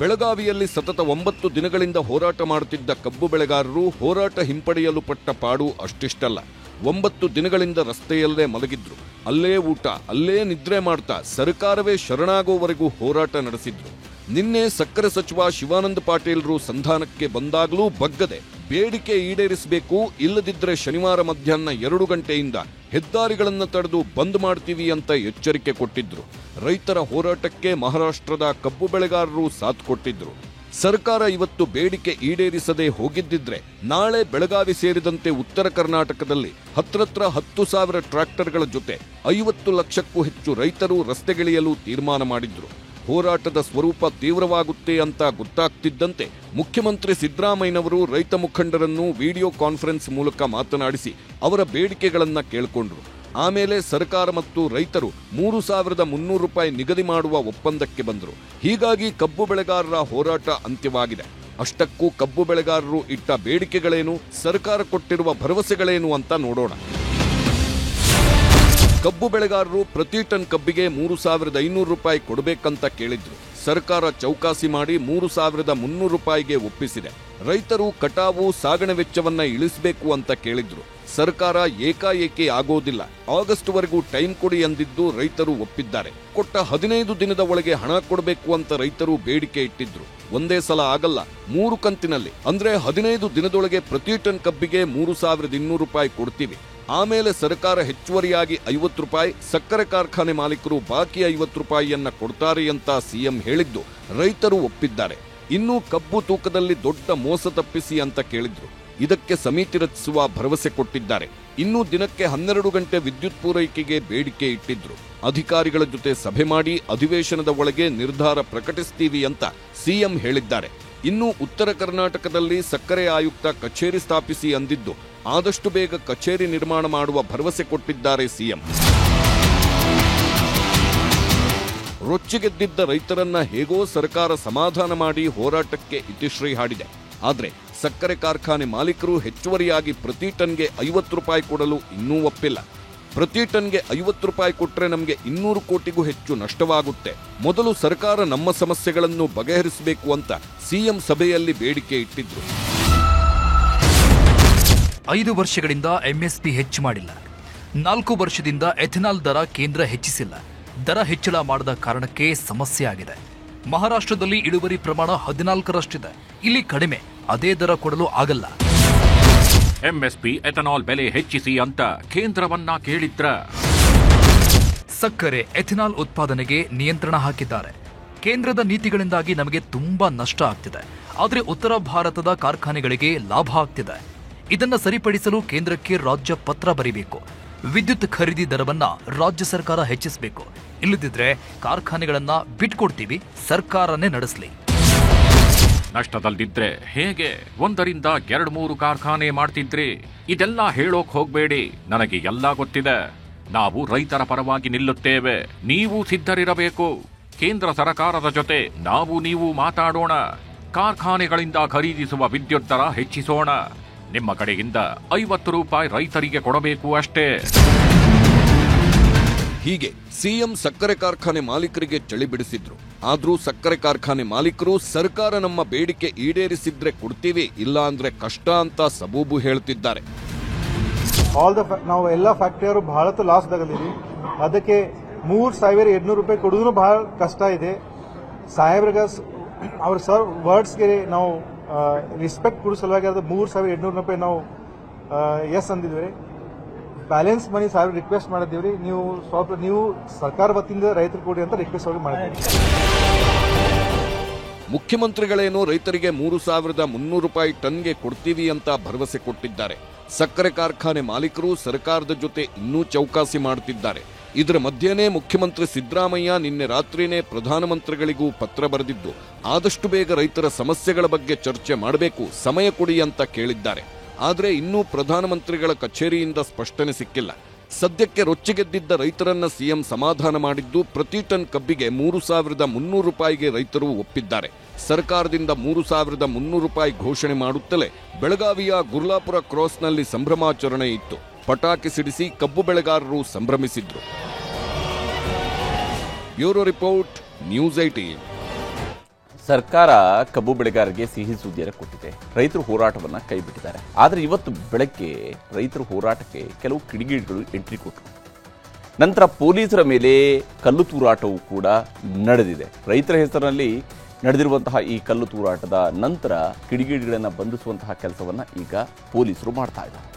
ಬೆಳಗಾವಿಯಲ್ಲಿ ಸತತ 9 ದಿನಗಳಿಂದ ಹೋರಾಟ ಮಾಡುತ್ತಿದ್ದ ಕಬ್ಬು ಬೆಳೆಗಾರರು ಹೋರಾಟ ಹಿಂಪಡೆಯಲು ಪಟ್ಟ ಪಾಡು ಅಷ್ಟಿಷ್ಟಲ್ಲ. 9 ದಿನಗಳಿಂದ ರಸ್ತೆಯಲ್ಲೇ ಮಲಗಿದ್ರು, ಅಲ್ಲೇ ಊಟ, ಅಲ್ಲೇ ನಿದ್ರೆ ಮಾಡ್ತಾ ಸರ್ಕಾರವೇ ಶರಣಾಗೋವರೆಗೂ ಹೋರಾಟ ನಡೆಸಿದ್ರು. ನಿನ್ನೆ ಸಕ್ಕರೆ ಸಚಿವ ಶಿವಾನಂದ ಪಾಟೀಲ್ರು ಸಂಧಾನಕ್ಕೆ ಬಂದಾಗಲೂ ಬಗ್ಗದೆ ಬೇಡಿಕೆ ಈಡೇರಿಸಬೇಕು, ಇಲ್ಲದಿದ್ದರೆ ಶನಿವಾರ ಮಧ್ಯಾಹ್ನ 2 ಗಂಟೆಯಿಂದ ಹೆದ್ದಾರಿಗಳನ್ನು ತಡೆದು ಬಂದ್ ಮಾಡ್ತೀವಿ ಅಂತ ಎಚ್ಚರಿಕೆ ಕೊಟ್ಟಿದ್ರು. ರೈತರ ಹೋರಾಟಕ್ಕೆ ಮಹಾರಾಷ್ಟ್ರದ ಕಬ್ಬು ಬೆಳೆಗಾರರು ಸಾಥ್ ಕೊಟ್ಟಿದ್ರು. ಸರ್ಕಾರ ಇವತ್ತು ಬೇಡಿಕೆ ಈಡೇರಿಸದೆ ಹೋಗಿದ್ದಿದ್ರೆ ನಾಳೆ ಬೆಳಗಾವಿ ಸೇರಿದಂತೆ ಉತ್ತರ ಕರ್ನಾಟಕದಲ್ಲಿ ಹತ್ರ 10,000 ಟ್ರ್ಯಾಕ್ಟರ್ಗಳ ಜೊತೆ 50 ಲಕ್ಷಕ್ಕೂ ಹೆಚ್ಚು ರೈತರು ರಸ್ತೆಗಿಳಿಯಲು ತೀರ್ಮಾನ ಮಾಡಿದ್ರು. ಹೋರಾಟದ ಸ್ವರೂಪ ತೀವ್ರವಾಗುತ್ತೆ ಅಂತ ಗೊತ್ತಾಗ್ತಿದ್ದಂತೆ ಮುಖ್ಯಮಂತ್ರಿ ಸಿದ್ದರಾಮಯ್ಯನವರು ರೈತ ಮುಖಂಡರನ್ನು ವಿಡಿಯೋ ಕಾನ್ಫರೆನ್ಸ್ ಮೂಲಕ ಮಾತನಾಡಿಸಿ ಅವರ ಬೇಡಿಕೆಗಳನ್ನ ಕೇಳಿಕೊಂಡ್ರು. ಆಮೇಲೆ ಸರ್ಕಾರ ಮತ್ತು ರೈತರು 3,300 ರೂಪಾಯಿ ನಿಗದಿ ಮಾಡುವ ಒಪ್ಪಂದಕ್ಕೆ ಬಂದರು. ಹೀಗಾಗಿ ಕಬ್ಬು ಬೆಳೆಗಾರರ ಹೋರಾಟ ಅಂತ್ಯವಾಗಿದೆ. ಅಷ್ಟಕ್ಕೂ ಕಬ್ಬು ಬೆಳೆಗಾರರು ಇಟ್ಟ ಬೇಡಿಕೆಗಳೇನು, ಸರ್ಕಾರ ಕೊಟ್ಟಿರುವ ಭರವಸೆಗಳೇನು ಅಂತ ನೋಡೋಣ. ಕಬ್ಬು ಬೆಳೆಗಾರರು ಪ್ರತಿ ಟನ್ ಕಬ್ಬಿಗೆ 3,500 ರೂಪಾಯಿ ಕೊಡಬೇಕಂತ ಕೇಳಿದ್ರು. ಸರ್ಕಾರ ಚೌಕಾಸಿ ಮಾಡಿ 3,300 ರೂಪಾಯಿಗೆ ಒಪ್ಪಿಸಿದೆ. ರೈತರು ಕಟಾವು, ಸಾಗಣೆ ವೆಚ್ಚವನ್ನ ಇಳಿಸಬೇಕು ಅಂತ ಕೇಳಿದ್ರು. ಸರ್ಕಾರ ಏಕಾಏಕಿ ಆಗೋದಿಲ್ಲ, ಆಗಸ್ಟ್ವರೆಗೂ ಟೈಮ್ ಕೊಡಿ ಎಂದಿದ್ದು ರೈತರು ಒಪ್ಪಿದ್ದಾರೆ. ಕೊಟ್ಟ 15 ದಿನದ ಒಳಗೆ ಹಣ ಕೊಡಬೇಕು ಅಂತ ರೈತರು ಬೇಡಿಕೆ ಇಟ್ಟಿದ್ರು. ಒಂದೇ ಸಲ ಆಗಲ್ಲ, 3 ಕಂತಿನಲ್ಲಿ, ಅಂದ್ರೆ 15 ದಿನದೊಳಗೆ ಪ್ರತಿ ಟನ್ ಕಬ್ಬಿಗೆ 3,200 ರೂಪಾಯಿ ಕೊಡ್ತೀವಿ. ಆಮೇಲೆ ಸರ್ಕಾರ ಹೆಚ್ಚುವರಿಯಾಗಿ 50 ರೂಪಾಯಿ, ಸಕ್ಕರೆ ಕಾರ್ಖಾನೆ ಮಾಲೀಕರು ಬಾಕಿ 50 ರೂಪಾಯಿಯನ್ನ ಕೊಡ್ತಾರೆ ಅಂತ ಸಿಎಂ ಹೇಳಿದ್ದು ರೈತರು ಒಪ್ಪಿದ್ದಾರೆ. ಇನ್ನು ಕಬ್ಬು ತೂಕದಲ್ಲಿ ದೊಡ್ಡ ಮೋಸ ತಪ್ಪಿಸಿ ಅಂತ ಕೇಳಿದ್ರು. ಇದಕ್ಕೆ ಸಮಿತಿ ರಚಿಸುವ ಭರವಸೆ ಕೊಟ್ಟಿದ್ದಾರೆ. ಇನ್ನೂ ದಿನಕ್ಕೆ 12 ಗಂಟೆ ವಿದ್ಯುತ್ ಪೂರೈಕೆಗೆ ಬೇಡಿಕೆ ಇಟ್ಟಿದ್ರು. ಅಧಿಕಾರಿಗಳ ಜೊತೆ ಸಭೆ ಮಾಡಿ ಅಧಿವೇಶನದ ಒಳಗೆ ನಿರ್ಧಾರ ಪ್ರಕಟಿಸ್ತೀವಿ ಅಂತ ಸಿಎಂ ಹೇಳಿದ್ದಾರೆ. ಇನ್ನು ಉತ್ತರ ಕರ್ನಾಟಕದಲ್ಲಿ ಸಕ್ಕರೆ ಆಯುಕ್ತ ಕಚೇರಿ ಸ್ಥಾಪಿಸಿ ಅಂದಿದ್ದು ಆದಷ್ಟು ಬೇಗ ಕಚೇರಿ ನಿರ್ಮಾಣ ಮಾಡುವ ಭರವಸೆ ಕೊಟ್ಟಿದ್ದಾರೆ ಸಿಎಂ. ರೊಚ್ಚಿಗೆದ್ದಿದ್ದ ರೈತರನ್ನ ಹೇಗೋ ಸರ್ಕಾರ ಸಮಾಧಾನ ಮಾಡಿ ಹೋರಾಟಕ್ಕೆ ಇತಿಶ್ರೀ ಹಾಡಿದೆ. ಆದ್ರೆ ಸಕ್ಕರೆ ಕಾರ್ಖಾನೆ ಮಾಲೀಕರು ಹೆಚ್ಚುವರಿಯಾಗಿ ಪ್ರತಿ ಟನ್ಗೆ 50 ರೂಪಾಯಿ ಕೊಡಲು ಇನ್ನೂ ಒಪ್ಪಿಲ್ಲ. ಪ್ರತಿ ಟನ್ಗೆ 50 ರೂಪಾಯಿ ಕೊಟ್ರೆ ನಮಗೆ 200 ಕೋಟಿಗೂ ಹೆಚ್ಚು ನಷ್ಟವಾಗುತ್ತೆ. ಮೊದಲು ಸರ್ಕಾರ ನಮ್ಮ ಸಮಸ್ಯೆಗಳನ್ನು ಬಗೆಹರಿಸಬೇಕು ಅಂತ ಸಿಎಂ ಸಭೆಯಲ್ಲಿ ಬೇಡಿಕೆ ಇಟ್ಟಿದ್ರು. 5 ವರ್ಷಗಳಿಂದ MSP ಹೆಚ್ಚು ಮಾಡಿಲ್ಲ. 4 ವರ್ಷದಿಂದ ಎಥೆನಾಲ್ ದರ ಕೇಂದ್ರ ಹೆಚ್ಚಿಸಿಲ್ಲ. ದರ ಹೆಚ್ಚಳ ಮಾಡದ ಕಾರಣಕ್ಕೆ ಸಮಸ್ಯೆ ಆಗಿದೆ. ಮಹಾರಾಷ್ಟ್ರದಲ್ಲಿ ಇಳುವರಿ ಪ್ರಮಾಣ 14ರಷ್ಟಿದೆ. ಇಲ್ಲಿ ಕಡಿಮೆ, ಅದೇ ದರ ಕೊಡಲು ಆಗಲ್ಲ. MSP ಎಥೆನಾಲ್ ಬೆಲೆ ಹೆಚ್ಚಿಸಿ ಅಂತ ಕೇಂದ್ರವನ್ನ ಕೇಳಿದ್ರ. ಸಕ್ಕರೆ, ಎಥೆನಾಲ್ ಉತ್ಪಾದನೆಗೆ ನಿಯಂತ್ರಣ ಹಾಕಿದ್ದಾರೆ. ಕೇಂದ್ರದ ನೀತಿಗಳಿಂದಾಗಿ ನಮಗೆ ತುಂಬಾ ನಷ್ಟ ಆಗ್ತಿದೆ. ಆದರೆ ಉತ್ತರ ಭಾರತದ ಕಾರ್ಖಾನೆಗಳಿಗೆ ಲಾಭ ಆಗ್ತಿದೆ. ಇದನ್ನ ಸರಿಪಡಿಸಲು ಕೇಂದ್ರಕ್ಕೆ ರಾಜ್ಯ ಪತ್ರ ಬರೀಬೇಕು. ವಿದ್ಯುತ್ ಖರೀದಿ ದರವನ್ನ ರಾಜ್ಯ ಸರ್ಕಾರ ಹೆಚ್ಚಿಸಬೇಕು. ಇಲ್ಲದಿದ್ರೆ ಕಾರ್ಖಾನೆಗಳನ್ನ ಬಿಟ್ಕೊಡ್ತೀವಿ, ಸರ್ಕಾರನೇ ನಡೆಸಲಿ. ನಷ್ಟದಲ್ಲಿದ್ರೆ ಹೇಗೆ 1ರಿಂದ 2-3 ಕಾರ್ಖಾನೆ ಮಾಡ್ತಿದ್ರಿ? ಇದೆಲ್ಲ ಹೇಳೋಕ್ ಹೋಗ್ಬೇಡಿ, ನನಗೆ ಎಲ್ಲ ಗೊತ್ತಿದೆ. ನಾವು ರೈತರ ಪರವಾಗಿ ನಿಲ್ಲುತ್ತೇವೆ, ನೀವು ಸಿದ್ಧರಿರಬೇಕು. ಕೇಂದ್ರ ಸರ್ಕಾರದ ಜೊತೆ ನೀವು ಮಾತಾಡೋಣ. ಕಾರ್ಖಾನೆಗಳಿಂದ ಖರೀದಿಸುವ ವಿದ್ಯುತ್ ದರ ಹೆಚ್ಚಿಸೋಣ. ನಿಮ್ಮ ಕಡೆಯಿಂದ 50 ರೂಪಾಯಿ ರೈತರಿಗೆ ಕೊಡಬೇಕು ಅಷ್ಟೇ. ಹೀಗೆ ಸಿಎಂ ಸಕ್ಕರೆ ಕಾರ್ಖಾನೆ ಮಾಲೀಕರಿಗೆ ಚಳಿ ಬಿಡಿಸಿದ್ರು. ಆದ್ರೂ ಸಕ್ಕರೆ ಕಾರ್ಖಾನೆ ಮಾಲೀಕರು ಸರ್ಕಾರ ನಮ್ಮ ಬೇಡಿಕೆ ಈಡೇರಿಸಿದ್ರೆ ಕೊಡ್ತೀವಿ, ಇಲ್ಲ ಅಂದ್ರೆ ಕಷ್ಟ ಅಂತ ಸಬೂಬು ಹೇಳ್ತಿದ್ದಾರೆ. ನಾವು ಎಲ್ಲ ಫ್ಯಾಕ್ಟರಿಯವರು ಬಹಳತ್ತು ಲಾಸ್ ಆಗಲಿದೆ. ಅದಕ್ಕೆ 3,200 ರೂಪಾಯಿ ಕೊಡೋದು ಬಹಳ ಕಷ್ಟ ಇದೆ. ಸಾಹೇಬ್ರಿಗೆ ಅವ್ರ ಸರ್ ವರ್ಡ್ಸ್ಗೆ ನಾವು ರಿಸ್ಪೆಕ್ಟ್ ಕೊಡೋ ಸಲುವಾಗಿ ಅದು 3,200 ರೂಪಾಯಿ ನಾವು ಎಸ್ ಅಂದಿದ್ವಿ. ಬ್ಯಾಲೆನ್ಸ್ ಮನಿ ಸಾಹೇಬ್ ರಿಕ್ವೆಸ್ಟ್ ಮಾಡಿದ್ದೀವಿ. ನೀವು ಸರ್ಕಾರ ವತಿಯಿಂದ ರೈತರು ಕೊಡಿ ಅಂತ ರಿಕ್ವೆಸ್ಟ್ ಅವ್ರಿಗೆ ಮಾಡಿದ್ದೀವಿ. ಮುಖ್ಯಮಂತ್ರಿಗಳೇನೋ ರೈತರಿಗೆ 3,300 ರೂಪಾಯಿ ಟನ್ಗೆ ಕೊಡ್ತೀವಿ ಅಂತ ಭರವಸೆ ಕೊಟ್ಟಿದ್ದಾರೆ. ಸಕ್ಕರೆ ಕಾರ್ಖಾನೆ ಮಾಲೀಕರು ಸರ್ಕಾರದ ಜೊತೆ ಇನ್ನೂ ಚೌಕಾಸಿ ಮಾಡುತ್ತಿದ್ದಾರೆ. ಇದರ ಮಧ್ಯೆನೇ ಮುಖ್ಯಮಂತ್ರಿ ಸಿದ್ದರಾಮಯ್ಯ ನಿನ್ನೆ ರಾತ್ರಿನೇ ಪ್ರಧಾನಮಂತ್ರಿಗಳಿಗೂ ಪತ್ರ ಬರೆದಿದ್ದು ಆದಷ್ಟು ಬೇಗ ರೈತರ ಸಮಸ್ಯೆಗಳ ಬಗ್ಗೆ ಚರ್ಚೆ ಮಾಡಬೇಕು, ಸಮಯ ಕೊಡಿ ಅಂತ ಕೇಳಿದ್ದಾರೆ. ಆದರೆ ಇನ್ನೂ ಪ್ರಧಾನಮಂತ್ರಿಗಳ ಕಚೇರಿಯಿಂದ ಸ್ಪಷ್ಟನೆ ಸಿಕ್ಕಿಲ್ಲ. ಸದ್ಯಕ್ಕೆ ರೊಚ್ಚಿಗೆದ್ದಿದ್ದ ರೈತರನ್ನ ಸಿಎಂ ಸಮಾಧಾನ ಮಾಡಿದ್ದು ಪ್ರತಿ ಟನ್ ಕಬ್ಬಿಗೆ 3,300 ರೂಪಾಯಿಗೆ ರೈತರು ಒಪ್ಪಿದ್ದಾರೆ. ಸರ್ಕಾರದಿಂದ 3,300 ರೂಪಾಯಿ ಘೋಷಣೆ ಮಾಡುತ್ತಲೇ ಬೆಳಗಾವಿಯ ಗುರ್ಲಾಪುರ ಕ್ರಾಸ್ನಲ್ಲಿ ಸಂಭ್ರಮಾಚರಣೆ ಇತ್ತು. ಪಟಾಕಿ ಸಿಡಿಸಿ ಕಬ್ಬು ಬೆಳೆಗಾರರು ಸಂಭ್ರಮಿಸಿದ್ರು. Bureau report, news 18. ಸರ್ಕಾರ ಕಬ್ಬು ಬೆಳೆಗಾರರಿಗೆ ಸಿಹಿ ಸುದ್ದಿಯನ್ನು ಕೊಟ್ಟಿದೆ. ರೈತರು ಹೋರಾಟವನ್ನು ಕೈಬಿಟ್ಟಿದ್ದಾರೆ. ಆದರೆ ಇವತ್ತು ಬೆಳಗ್ಗೆ ರೈತರ ಹೋರಾಟಕ್ಕೆ ಕೆಲವು ಕಿಡಿಗೇಡಿಗಳು ಎಂಟ್ರಿ ಕೊಟ್ಟರು. ನಂತರ ಪೊಲೀಸರ ಮೇಲೆ ಕಲ್ಲು ತೂರಾಟವೂ ಕೂಡ ನಡೆದಿದೆ. ರೈತರ ಹೆಸರಿನಲ್ಲಿ ನಡೆದಿರುವಂತಹ ಈ ಕಲ್ಲು ತೂರಾಟದ ನಂತರ ಕಿಡಿಗೇಡಿಗಳನ್ನು ಬಂಧಿಸುವಂತಹ ಕೆಲಸವನ್ನು ಈಗ ಪೊಲೀಸರು ಮಾಡ್ತಾ ಇದ್ದಾರೆ.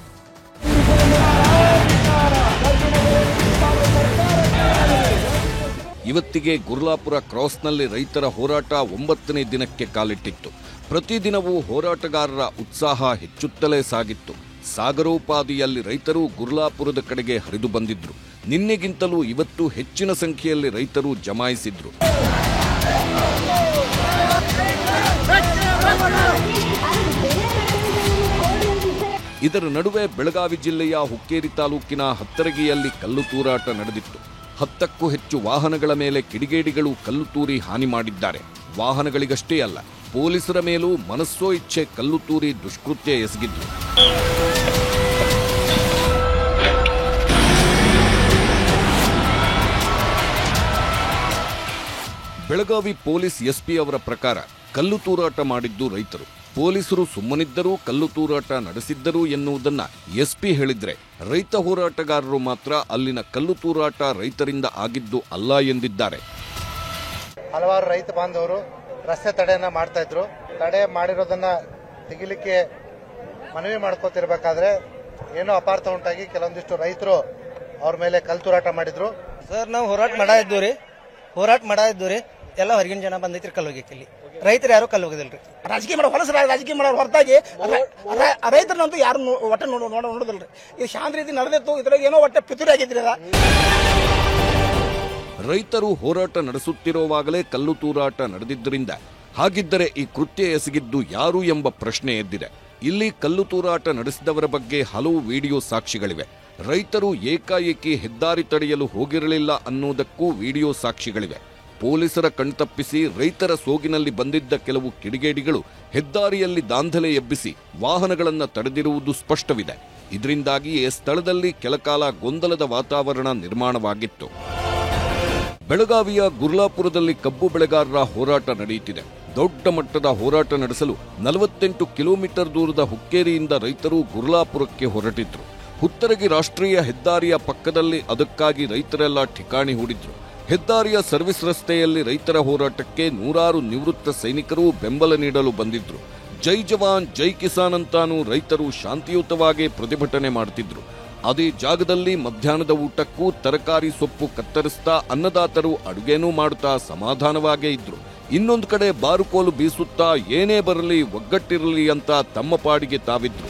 ಇವತ್ತಿಗೆ ಗುರ್ಲಾಪುರ ಕ್ರಾಸ್ನಲ್ಲಿ ರೈತರ ಹೋರಾಟ 9ನೇ ದಿನಕ್ಕೆ ಕಾಲಿಟ್ಟಿತ್ತು. ಪ್ರತಿದಿನವೂ ಹೋರಾಟಗಾರರ ಉತ್ಸಾಹ ಹೆಚ್ಚುತ್ತಲೇ ಸಾಗಿತ್ತು. ಸಾಗರೋಪಾದಿಯಲ್ಲಿ ರೈತರು ಗುರ್ಲಾಪುರದ ಕಡೆಗೆ ಹರಿದು ಬಂದಿದ್ರು. ನಿನ್ನೆಗಿಂತಲೂ ಇವತ್ತು ಹೆಚ್ಚಿನ ಸಂಖ್ಯೆಯಲ್ಲಿ ರೈತರು ಜಮಾಯಿಸಿದ್ರು. ಇದರ ನಡುವೆ ಬೆಳಗಾವಿ ಜಿಲ್ಲೆಯ ಹುಕ್ಕೇರಿ ತಾಲೂಕಿನ ಹತ್ತರಗಿಯಲ್ಲಿ ಕಲ್ಲು ತೂರಾಟ ನಡೆದಿತ್ತು. 10ಕ್ಕೂ ಹೆಚ್ಚು ವಾಹನಗಳ ಮೇಲೆ ಕಿಡಿಗೇಡಿಗಳು ಕಲ್ಲು ತೂರಿ ಹಾನಿ ಮಾಡಿದ್ದಾರೆ. ವಾಹನಗಳಿಗಷ್ಟೇ ಅಲ್ಲ, ಪೊಲೀಸರ ಮೇಲೂ ಮನಸ್ಸೋ ಇಚ್ಛೆ ಕಲ್ಲು ತೂರಿ ದುಷ್ಕೃತ್ಯ ಎಸಗಿದ್ರು. ಬೆಳಗಾವಿ ಪೊಲೀಸ್ ಎಸ್ಪಿ ಅವರ ಪ್ರಕಾರ ಕಲ್ಲು ತೂರಾಟ ಮಾಡಿದ್ದು ರೈತರು. ಪೊಲೀಸರು ಸುಮ್ಮನಿದ್ದರೂ ಕಲ್ಲು ತೂರಾಟ ನಡೆಸಿದ್ದರು ಎನ್ನುವುದನ್ನ ಎಸ್ಪಿ ಹೇಳಿದ್ರೆ, ರೈತ ಹೋರಾಟಗಾರರು ಮಾತ್ರ ಅಲ್ಲಿನ ಕಲ್ಲು ತೂರಾಟ ರೈತರಿಂದ ಆಗಿದ್ದು ಅಲ್ಲ ಎಂದಿದ್ದಾರೆ. ಹಲವಾರು ರೈತ ಬಾಂಧವರು ರಸ್ತೆ ತಡೆಯನ್ನ ಮಾಡ್ತಾ ಇದ್ರು. ತಡೆ ಮಾಡಿರೋದನ್ನ ತೆಗಿಲಿಕ್ಕೆ ಮನವಿ ಮಾಡ್ಕೋತಿರ್ಬೇಕಾದ್ರೆ ಏನೋ ಅಪಾರ್ಥ ಉಂಟಾಗಿ ಕೆಲವೊಂದಿಷ್ಟು ರೈತರು ಅವ್ರ ಮೇಲೆ ಕಲ್ಲು ತೂರಾಟ ಮಾಡಿದ್ರು. ಸರ್, ನಾವು ಹೋರಾಟ ಮಾಡಿದ್ವಿ ಎಲ್ಲ ಹೊರಗಿನ ಜನ ಬಂದೈತ್ರಿ ಕಲ್ಲು ಹೋಗಿಕ್ಕೆ. ಇಲ್ಲಿ ರೈತರು ಯಾರು ಕಲ್ಲು ಹೋಗೋದಿಲ್ರಿ. ರಾಜಕೀಯ ಮಾಡೋ ಹೊರತಾಗಿ ರೈತರನ್ನಂತೂ ಯಾರು ಒಟ್ಟ ನೋಡೋದಿಲ್ರಿ. ಇದು ಶಾಂತ ರೀತಿ ನಡೆದಿತ್ತು. ಇದ್ರಾಗ ಏನೋ ಒಟ್ಟ ಪಿತೂರಿ ಆಗಿದ್ರಿ. ರೈತರು ಹೋರಾಟ ನಡೆಸುತ್ತಿರುವಾಗಲೇ ಕಲ್ಲು ತೂರಾಟ ನಡೆದಿದ್ದರಿಂದ ಹಾಗಿದ್ದರೆ ಈ ಕೃತ್ಯ ಎಸಗಿದ್ದು ಯಾರು ಎಂಬ ಪ್ರಶ್ನೆ ಎದ್ದಿದೆ. ಇಲ್ಲಿ ಕಲ್ಲು ತೂರಾಟ ನಡೆಸಿದವರ ಬಗ್ಗೆ ಹಲವು ವಿಡಿಯೋ ಸಾಕ್ಷಿಗಳಿವೆ. ರೈತರು ಏಕಾಏಕಿ ಹೆದ್ದಾರಿ ತಡೆಯಲು ಹೋಗಿರಲಿಲ್ಲ ಅನ್ನೋದಕ್ಕೂ ವಿಡಿಯೋ ಸಾಕ್ಷಿಗಳಿವೆ. ಪೊಲೀಸರ ಕಣ್ತಪ್ಪಿಸಿ ರೈತರ ಸೋಗಿನಲ್ಲಿ ಬಂದಿದ್ದ ಕೆಲವು ಕಿಡಿಗೇಡಿಗಳು ಹೆದ್ದಾರಿಯಲ್ಲಿ ದಾಂಧಲೆ ಎಬ್ಬಿಸಿ ವಾಹನಗಳನ್ನು ತಡೆದಿರುವುದು ಸ್ಪಷ್ಟವಿದೆ. ಇದರಿಂದಾಗಿಯೇ ಸ್ಥಳದಲ್ಲಿ ಕೆಲಕಾಲ ಗೊಂದಲದ ವಾತಾವರಣ ನಿರ್ಮಾಣವಾಗಿತ್ತು. ಬೆಳಗಾವಿಯ ಗುರ್ಲಾಪುರದಲ್ಲಿ ಕಬ್ಬು ಬೆಳೆಗಾರರ ಹೋರಾಟ ನಡೆಯುತ್ತಿದೆ. ದೊಡ್ಡ ಮಟ್ಟದ ಹೋರಾಟ ನಡೆಸಲು 48 ಕಿಲೋಮೀಟರ್ ದೂರದ ಹುಕ್ಕೇರಿಯಿಂದ ರೈತರು ಗುರ್ಲಾಪುರಕ್ಕೆ ಹೊರಟಿದ್ರು. ಹುತ್ತರಗಿ ರಾಷ್ಟ್ರೀಯ ಹೆದ್ದಾರಿಯ ಪಕ್ಕದಲ್ಲಿ ಅದಕ್ಕಾಗಿ ರೈತರೆಲ್ಲ ಠಿಕಾಣಿ ಹೂಡಿದ್ರು. ಹೆದ್ದಾರಿಯ ಸರ್ವಿಸ್ ರಸ್ತೆಯಲ್ಲಿ ರೈತರ ಹೋರಾಟಕ್ಕೆ ನೂರಾರು ನಿವೃತ್ತ ಸೈನಿಕರು ಬೆಂಬಲ ನೀಡಲು ಬಂದಿದ್ರು. ಜೈ ಜವಾನ್ ಜೈ ಕಿಸಾನ್ ಅಂತಾನೂ ರೈತರು ಶಾಂತಿಯುತವಾಗಿ ಪ್ರತಿಭಟನೆ ಮಾಡುತ್ತಿದ್ರು. ಅದೇ ಜಾಗದಲ್ಲಿ ಮಧ್ಯಾಹ್ನದ ಊಟಕ್ಕೂ ತರಕಾರಿ ಸೊಪ್ಪು ಕತ್ತರಿಸ್ತಾ ಅನ್ನದಾತರು ಅಡುಗೆನೂ ಮಾಡುತ್ತಾ ಸಮಾಧಾನವಾಗೇ ಇದ್ರು. ಇನ್ನೊಂದು ಕಡೆ ಬಾರುಕೋಲು ಬೀಸುತ್ತಾ ಏನೇ ಬರಲಿ ಒಗ್ಗಟ್ಟಿರಲಿ ಅಂತ ತಮ್ಮ ಪಾಡಿಗೆ ತಾವಿದ್ರು.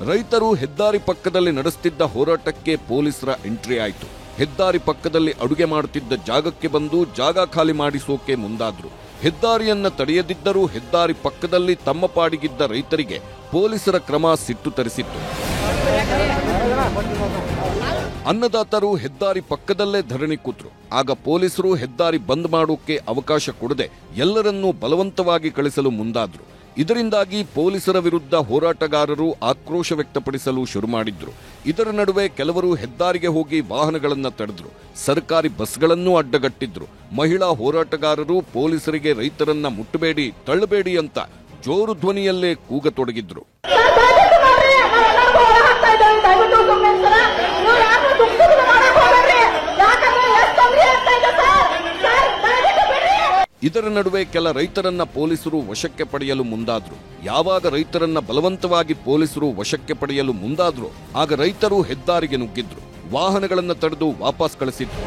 ರೈತರು ಹೆದ್ದಾರಿ ಪಕ್ಕದಲ್ಲಿ ನಡೆಸುತ್ತಿದ್ದ ಹೋರಾಟಕ್ಕೆ ಪೊಲೀಸರ ಎಂಟ್ರಿ ಆಯಿತು. ಹೆದ್ದಾರಿ ಪಕ್ಕದಲ್ಲಿ ಅಡುಗೆ ಮಾಡುತ್ತಿದ್ದ ಜಾಗಕ್ಕೆ ಬಂದು ಜಾಗ ಖಾಲಿ ಮಾಡಿಸೋಕೆ ಮುಂದಾದ್ರು. ಹೆದ್ದಾರಿಯನ್ನ ತಡೆಯದಿದ್ದರೂ ಹೆದ್ದಾರಿ ಪಕ್ಕದಲ್ಲಿ ತಮ್ಮ ಪಾಡಿಗಿದ್ದ ರೈತರಿಗೆ ಪೊಲೀಸರ ಕ್ರಮ ಸಿಟ್ಟು ತರಿಸಿತ್ತು. ಅನ್ನದಾತರು ಹೆದ್ದಾರಿ ಪಕ್ಕದಲ್ಲೇ ಧರಣಿ ಕೂತ್ರು. ಆಗ ಪೊಲೀಸರು ಹೆದ್ದಾರಿ ಬಂದ್ ಮಾಡೋಕೆ ಅವಕಾಶ ಕೊಡದೆ ಎಲ್ಲರನ್ನೂ ಬಲವಂತವಾಗಿ ಕಳಿಸಲು ಮುಂದಾದ್ರು. ಇದರಿಂದಾಗಿ ಪೊಲೀಸರ ವಿರುದ್ಧ ಹೋರಾಟಗಾರರು ಆಕ್ರೋಶ ವ್ಯಕ್ತಪಡಿಸಲು ಶುರು ಮಾಡಿದ್ರು. ಇದರ ನಡುವೆ ಕೆಲವರು ಹೆದ್ದಾರಿಗೆ ಹೋಗಿ ವಾಹನಗಳನ್ನು ತಡೆದ್ರು, ಸರ್ಕಾರಿ ಬಸ್ಗಳನ್ನು ಅಡ್ಡಗಟ್ಟಿದ್ರು. ಮಹಿಳಾ ಹೋರಾಟಗಾರರು ಪೊಲೀಸರಿಗೆ ರೈತರನ್ನ ಮುಟ್ಟಬೇಡಿ, ತಳ್ಳಬೇಡಿ ಅಂತ ಜೋರು ಧ್ವನಿಯಲ್ಲೇ ಕೂಗತೊಡಗಿದ್ರು. ಇದರ ನಡುವೆ ಕೆಲ ರೈತರನ್ನ ಪೊಲೀಸರು ವಶಕ್ಕೆ ಪಡೆಯಲು ಮುಂದಾದ್ರು. ಯಾವಾಗ ರೈತರನ್ನ ಬಲವಂತವಾಗಿ ಪೊಲೀಸರು ವಶಕ್ಕೆ ಪಡೆಯಲು ಮುಂದಾದ್ರು, ಆಗ ರೈತರು ಹೆದ್ದಾರಿಗೆ ನುಗ್ಗಿದ್ರು, ವಾಹನಗಳನ್ನು ತಡೆದು ವಾಪಸ್ ಕಳಿಸಿದ್ರು.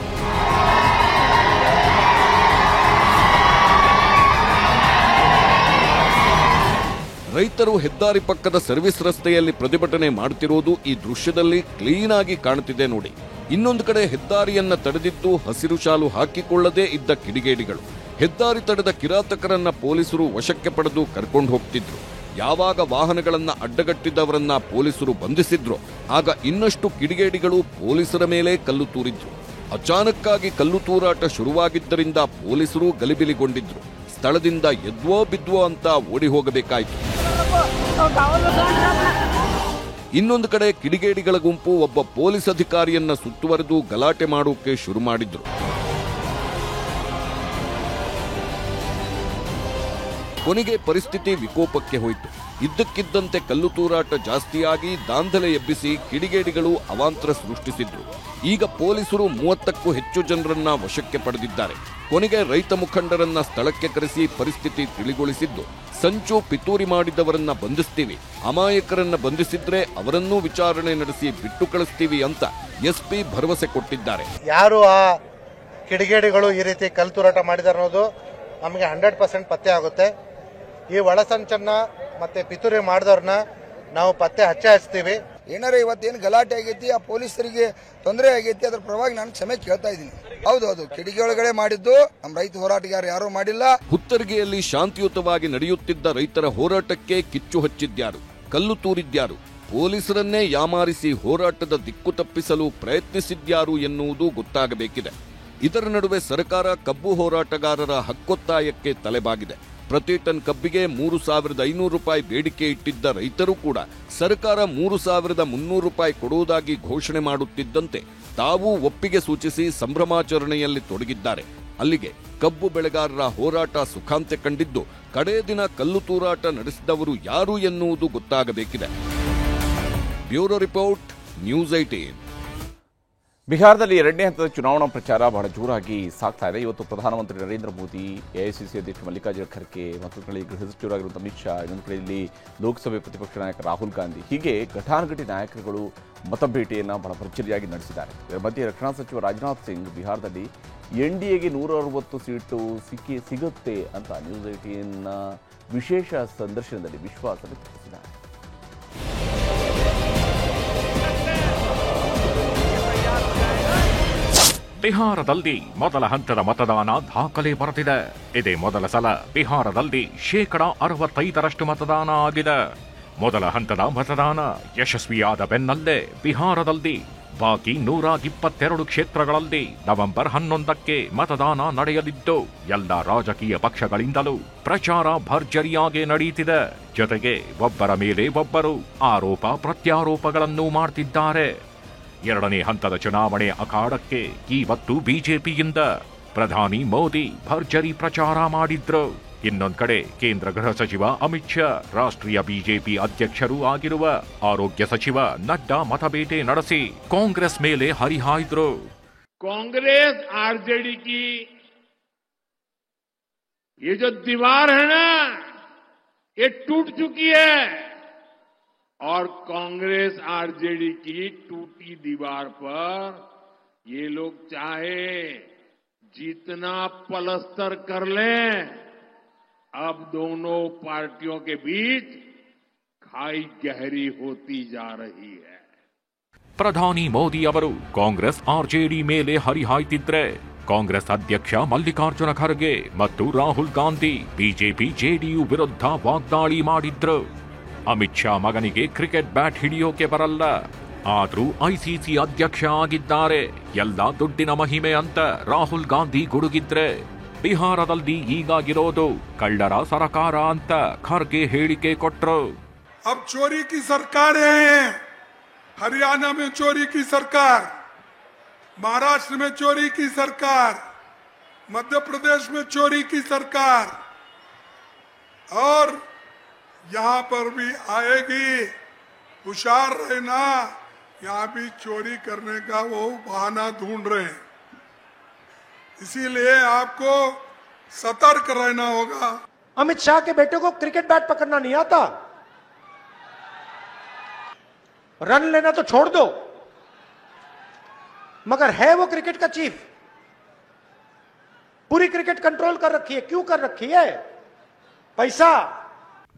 ರೈತರು ಹೆದ್ದಾರಿ ಪಕ್ಕದ ಸರ್ವಿಸ್ ರಸ್ತೆಯಲ್ಲಿ ಪ್ರತಿಭಟನೆ ಮಾಡುತ್ತಿರುವುದು ಈ ದೃಶ್ಯದಲ್ಲಿ ಕ್ಲೀನ್ ಆಗಿ ಕಾಣುತ್ತಿದೆ ನೋಡಿ. ಇನ್ನೊಂದು ಕಡೆ ಹೆದ್ದಾರಿಯನ್ನ ತಡೆದಿದ್ದು ಹಸಿರು ಶಾಲು ಹಾಕಿಕೊಳ್ಳದೇ ಇದ್ದ ಕಿಡಿಗೇಡಿಗಳು. ಹೆದ್ದಾರಿ ತಡೆದ ಕಿರಾತಕರನ್ನ ಪೊಲೀಸರು ವಶಕ್ಕೆ ಪಡೆದು ಕರ್ಕೊಂಡು ಹೋಗ್ತಿದ್ರು. ಯಾವಾಗ ವಾಹನಗಳನ್ನ ಅಡ್ಡಗಟ್ಟಿದ್ದವರನ್ನ ಪೊಲೀಸರು ಬಂಧಿಸಿದ್ರು, ಆಗ ಇನ್ನಷ್ಟು ಕಿಡಿಗೇಡಿಗಳು ಪೊಲೀಸರ ಮೇಲೆ ಕಲ್ಲು ತೂರಿದ್ರು. ಅಚಾನಕ್ಕಾಗಿ ಕಲ್ಲು ತೂರಾಟ ಶುರುವಾಗಿದ್ದರಿಂದ ಪೊಲೀಸರು ಗಲಿಬಿಲಿಗೊಂಡಿದ್ರು. ಸ್ಥಳದಿಂದ ಎದ್ವೋ ಬಿದ್ವೋ ಅಂತ ಓಡಿ ಹೋಗಬೇಕಾಯಿತು. ಇನ್ನೊಂದು ಕಡೆ ಕಿಡಿಗೇಡಿಗಳ ಗುಂಪು ಒಬ್ಬ ಪೊಲೀಸ್ ಅಧಿಕಾರಿಯನ್ನ ಸುತ್ತುವರೆದು ಗಲಾಟೆ ಮಾಡೋಕೆ ಶುರು ಮಾಡಿದ್ರು. ಕೊನೆಗೆ ಪರಿಸ್ಥಿತಿ ವಿಕೋಪಕ್ಕೆ ಹೋಯಿತು. ಇದ್ದಕ್ಕಿದ್ದಂತೆ ಕಲ್ಲು ತೂರಾಟ ಜಾಸ್ತಿಯಾಗಿ ದಾಂಧಲೆ ಎಬ್ಬಿಸಿ ಕಿಡಿಗೇಡಿಗಳು ಅವಾಂತರ ಸೃಷ್ಟಿಸಿದ್ರು. ಈಗ ಪೊಲೀಸರು 30ಕ್ಕೂ ಹೆಚ್ಚು ಜನರನ್ನ ವಶಕ್ಕೆ ಪಡೆದಿದ್ದಾರೆ. ಕೊನೆಗೆ ರೈತ ಮುಖಂಡರನ್ನ ಸ್ಥಳಕ್ಕೆ ಕರೆಸಿ ಪರಿಸ್ಥಿತಿ ತಿಳಿಗೊಳಿಸಿದ್ದು, ಸಂಚು ಪಿತೂರಿ ಮಾಡಿದವರನ್ನ ಬಂಧಿಸ್ತೀವಿ, ಅಮಾಯಕರನ್ನ ಬಂಧಿಸಿದ್ರೆ ಅವರನ್ನೂ ವಿಚಾರಣೆ ನಡೆಸಿ ಬಿಟ್ಟು ಕಳಿಸ್ತೀವಿ ಅಂತ ಎಸ್ಪಿ ಭರವಸೆ ಕೊಟ್ಟಿದ್ದಾರೆ. ಯಾರು ಆ ಕಿಡಿಗೇಡಿಗಳು ಈ ರೀತಿ ಕಲ್ಲು ತೂರಾಟ ಮಾಡಿದಾರೆ ಅನ್ನೋದು ನಮಗೆ 100% ಪತ್ತೆ ಆಗುತ್ತೆ. ಈ ಒಳಸಂಚನ್ನ ಮತ್ತೆ ಪಿತೂರಿ ಮಾಡಿದವ್ರನ್ನ ನಾವು ಪತ್ತೆ ಹಚ್ತೀವಿ. ಏನಾರ ಇವತ್ತೇನು ಗಲಾಟೆ ಆಗೈತಿ, ಆ ಪೊಲೀಸರಿಗೆ ತೊಂದರೆ ಆಗೈತಿ, ಅದ್ರ ಪರವಾಗಿ ನಾನು ಕ್ಷಮೆ ಕೇಳ್ತಾ ಇದ್ದೀನಿ. ಹೌದು ಕಿಡಿಗೆ ಒಳಗಡೆ ಮಾಡಿದ್ದು ನಮ್ಮ ರೈತ ಹೋರಾಟಗಾರ ಯಾರೂ ಮಾಡಿಲ್ಲ. ಹುತ್ತರಿಗೆಯಲ್ಲಿ ಶಾಂತಿಯುತವಾಗಿ ನಡೆಯುತ್ತಿದ್ದ ರೈತರ ಹೋರಾಟಕ್ಕೆ ಕಿಚ್ಚು ಹಚ್ಚಿದ್ಯಾರು, ಕಲ್ಲು ತೂರಿದ್ಯಾರು, ಪೊಲೀಸರನ್ನೇ ಯಾಮಾರಿಸಿ ಹೋರಾಟದ ದಿಕ್ಕು ತಪ್ಪಿಸಲು ಪ್ರಯತ್ನಿಸಿದ್ಯಾರು ಎನ್ನುವುದು ಗೊತ್ತಾಗಬೇಕಿದೆ. ಇದರ ನಡುವೆ ಸರ್ಕಾರ ಕಬ್ಬು ಹೋರಾಟಗಾರರ ಹಕ್ಕೊತ್ತಾಯಕ್ಕೆ ತಲೆಬಾಗಿದೆ. ಪ್ರತಿ ಟನ್ ಕಬ್ಬಿಗೆ 3,500 ರೂಪಾಯಿ ಬೇಡಿಕೆ ಇಟ್ಟಿದ್ದ ರೈತರು ಕೂಡ ಸರ್ಕಾರ 3,300 ರೂಪಾಯಿ ಕೊಡುವುದಾಗಿ ಘೋಷಣೆ ಮಾಡುತ್ತಿದ್ದಂತೆ ತಾವೂ ಒಪ್ಪಿಗೆ ಸೂಚಿಸಿ ಸಂಭ್ರಮಾಚರಣೆಯಲ್ಲಿ ತೊಡಗಿದ್ದಾರೆ. ಅಲ್ಲಿಗೆ ಕಬ್ಬು ಬೆಳೆಗಾರರ ಹೋರಾಟ ಸುಖಾಂತ್ಯ ಕಂಡಿದ್ದು, ಕಡೇ ದಿನ ಕಲ್ಲು ತೂರಾಟ ನಡೆಸಿದವರು ಯಾರು ಎನ್ನುವುದು ಗೊತ್ತಾಗಬೇಕಿದೆ. Bureau report, news 18. ಬಿಹಾರದಲ್ಲಿ 2ನೇ ಹಂತದ ಚುನಾವಣಾ ಪ್ರಚಾರ ಬಹಳ ಜೋರಾಗಿ ಸಾಗ್ತಾ ಇದೆ. ಇವತ್ತು ಪ್ರಧಾನಮಂತ್ರಿ ನರೇಂದ್ರ ಮೋದಿ, ಎಐಸಿಸಿ ಅಧ್ಯಕ್ಷ ಮಲ್ಲಿಕಾರ್ಜುನ ಖರ್ಗೆ, ಮತ್ತೊಂದು ಕಡೆ ಗೃಹ ಸಚಿವರಾಗಿರುವಂಥ ಅಮಿತ್ ಶಾ, ಇನ್ನೊಂದು ಕಡೆಯಲ್ಲಿ ಲೋಕಸಭೆ ಪ್ರತಿಪಕ್ಷ ನಾಯಕ ರಾಹುಲ್ ಗಾಂಧಿ, ಹೀಗೆ ಘಟಾನುಘಟಿ ನಾಯಕರುಗಳು ಮತಭೇಟಿಯನ್ನು ಬಹಳ ಭರ್ಜರಿಯಾಗಿ ನಡೆಸಿದ್ದಾರೆ. ಇದರ ಮಧ್ಯೆ ರಕ್ಷಣಾ ಸಚಿವ ರಾಜನಾಥ್ ಸಿಂಗ್ ಬಿಹಾರದಲ್ಲಿ ಎನ್ಡಿಎಗೆ 160 ಸೀಟು ಸಿಗುತ್ತೆ ಅಂತ ನ್ಯೂಸ್ 18ನ ವಿಶೇಷ ಸಂದರ್ಶನದಲ್ಲಿ ವಿಶ್ವಾಸ ವ್ಯಕ್ತಪಡಿಸಿದ್ದಾರೆ. ಬಿಹಾರದಲ್ಲಿ ಮೊದಲ ಹಂತದ ಮತದಾನ ದಾಖಲೆ ಬರೆದಿದೆ. ಇದೇ ಮೊದಲ ಸಲ ಬಿಹಾರದಲ್ಲಿ 65% ಮತದಾನ ಆಗಿದೆ. ಮೊದಲ ಹಂತದ ಮತದಾನ ಯಶಸ್ವಿಯಾದ ಬೆನ್ನಲ್ಲೇ ಬಿಹಾರದಲ್ಲಿ ಬಾಕಿ 122 ಕ್ಷೇತ್ರಗಳಲ್ಲಿ ನವೆಂಬರ್ 11ಕ್ಕೆ ಮತದಾನ ನಡೆಯಲಿದ್ದು, ಎಲ್ಲ ರಾಜಕೀಯ ಪಕ್ಷಗಳಿಂದಲೂ ಪ್ರಚಾರ ಭರ್ಜರಿಯಾಗಿ ನಡೆಯುತ್ತಿದೆ. ಜೊತೆಗೆ ಒಬ್ಬರ ಮೇಲೆ ಒಬ್ಬರು ಆರೋಪ ಪ್ರತ್ಯಾರೋಪಗಳನ್ನು ಮಾಡ್ತಿದ್ದಾರೆ. 2ನೇ ಹಂತದ ಚುನಾವಣೆ ಅಖಾಡಕ್ಕೆ ಇವತ್ತು ಬಿಜೆಪಿಯಿಂದ ಪ್ರಧಾನಿ ಮೋದಿ ಭರ್ಜರಿ ಪ್ರಚಾರ ಮಾಡಿದ್ರು. ಇನ್ನೊಂದು ಕಡೆ ಕೇಂದ್ರ ಗೃಹ ಸಚಿವ ಅಮಿತ್ ಶಾ, ರಾಷ್ಟ್ರೀಯ ಬಿಜೆಪಿ ಅಧ್ಯಕ್ಷರೂ ಆಗಿರುವ ಆರೋಗ್ಯ ಸಚಿವ ನಡ್ಡಾ ಮತಬೇಟೆ ನಡೆಸಿ ಕಾಂಗ್ರೆಸ್ ಮೇಲೆ ಹರಿಹಾಯ್ದ್ರು. कांग्रेस आरजेडी की ये जो दीवार है ना, ये टूट चुकी है और कांग्रेस आरजेडी की टूटी दीवार पर ये लोग चाहे जितना पलस्तर कर लें, अब दोनों पार्टियों के बीच खाई गहरी होती जा रही है. ಪ್ರಧಾನಿ ಮೋದಿ ಅವರು ಕಾಂಗ್ರೆಸ್ ಆರ್ಜೆಡಿ ಮೇಲೆ ಹರಿಹಾಯ್ತಿದ್ರೆ, ಕಾಂಗ್ರೆಸ್ ಅಧ್ಯಕ್ಷ ಮಲ್ಲಿಕಾರ್ಜುನ ಖರ್ಗೆ ಮತ್ತು ರಾಹುಲ್ ಗಾಂಧಿ ಬಿಜೆಪಿ ಜೆಡಿಯು ವಿರುದ್ಧ ವಾಗ್ದಾಳಿ ಮಾಡಿದ್ರು. ಅಮಿತ್ ಶಾ ಮಗನಿಗೆ ಕ್ರಿಕೆಟ್ ಬ್ಯಾಟ್ ಹಿಡಿಯೋಕೆ ಬರಲ್ಲ, ಆದ್ರೂ ಐಸಿಸಿ ಅಧ್ಯಕ್ಷ ಆಗಿದ್ದಾರೆ, ಎಲ್ಲ ದುಡ್ಡಿನ ಮಹಿಮೆ ಅಂತ ರಾಹುಲ್ ಗಾಂಧಿ ಗುಡುಗಿದ್ರೆ, ಬಿಹಾರದಲ್ಲಿ ಹೀಗಾಗಿರೋದು ಕಳ್ಳರ ಸರಕಾರ ಅಂತ ಖರ್ಗೆ ಹೇಳಿಕೆ ಕೊಟ್ರು. अब चोरी की सरकारें हैं, हरियाणा में चोरी की सरकार, महाराष्ट्र में चोरी की सरकार, मध्य प्रदेश में चोरी की सरकार, और यहां पर भी आएगी. होशियार रहना, यहां भी चोरी करने का वो बहाना ढूंढ रहे हैं. इसीलिए आपको सतर्क रहना होगा. अमित शाह के बेटे को क्रिकेट बैट पकड़ना नहीं आता, रन लेना तो छोड़ दो, मगर है वो क्रिकेट का चीफ. पूरी क्रिकेट कंट्रोल कर रखी है. क्यों कर रखी है? पैसा.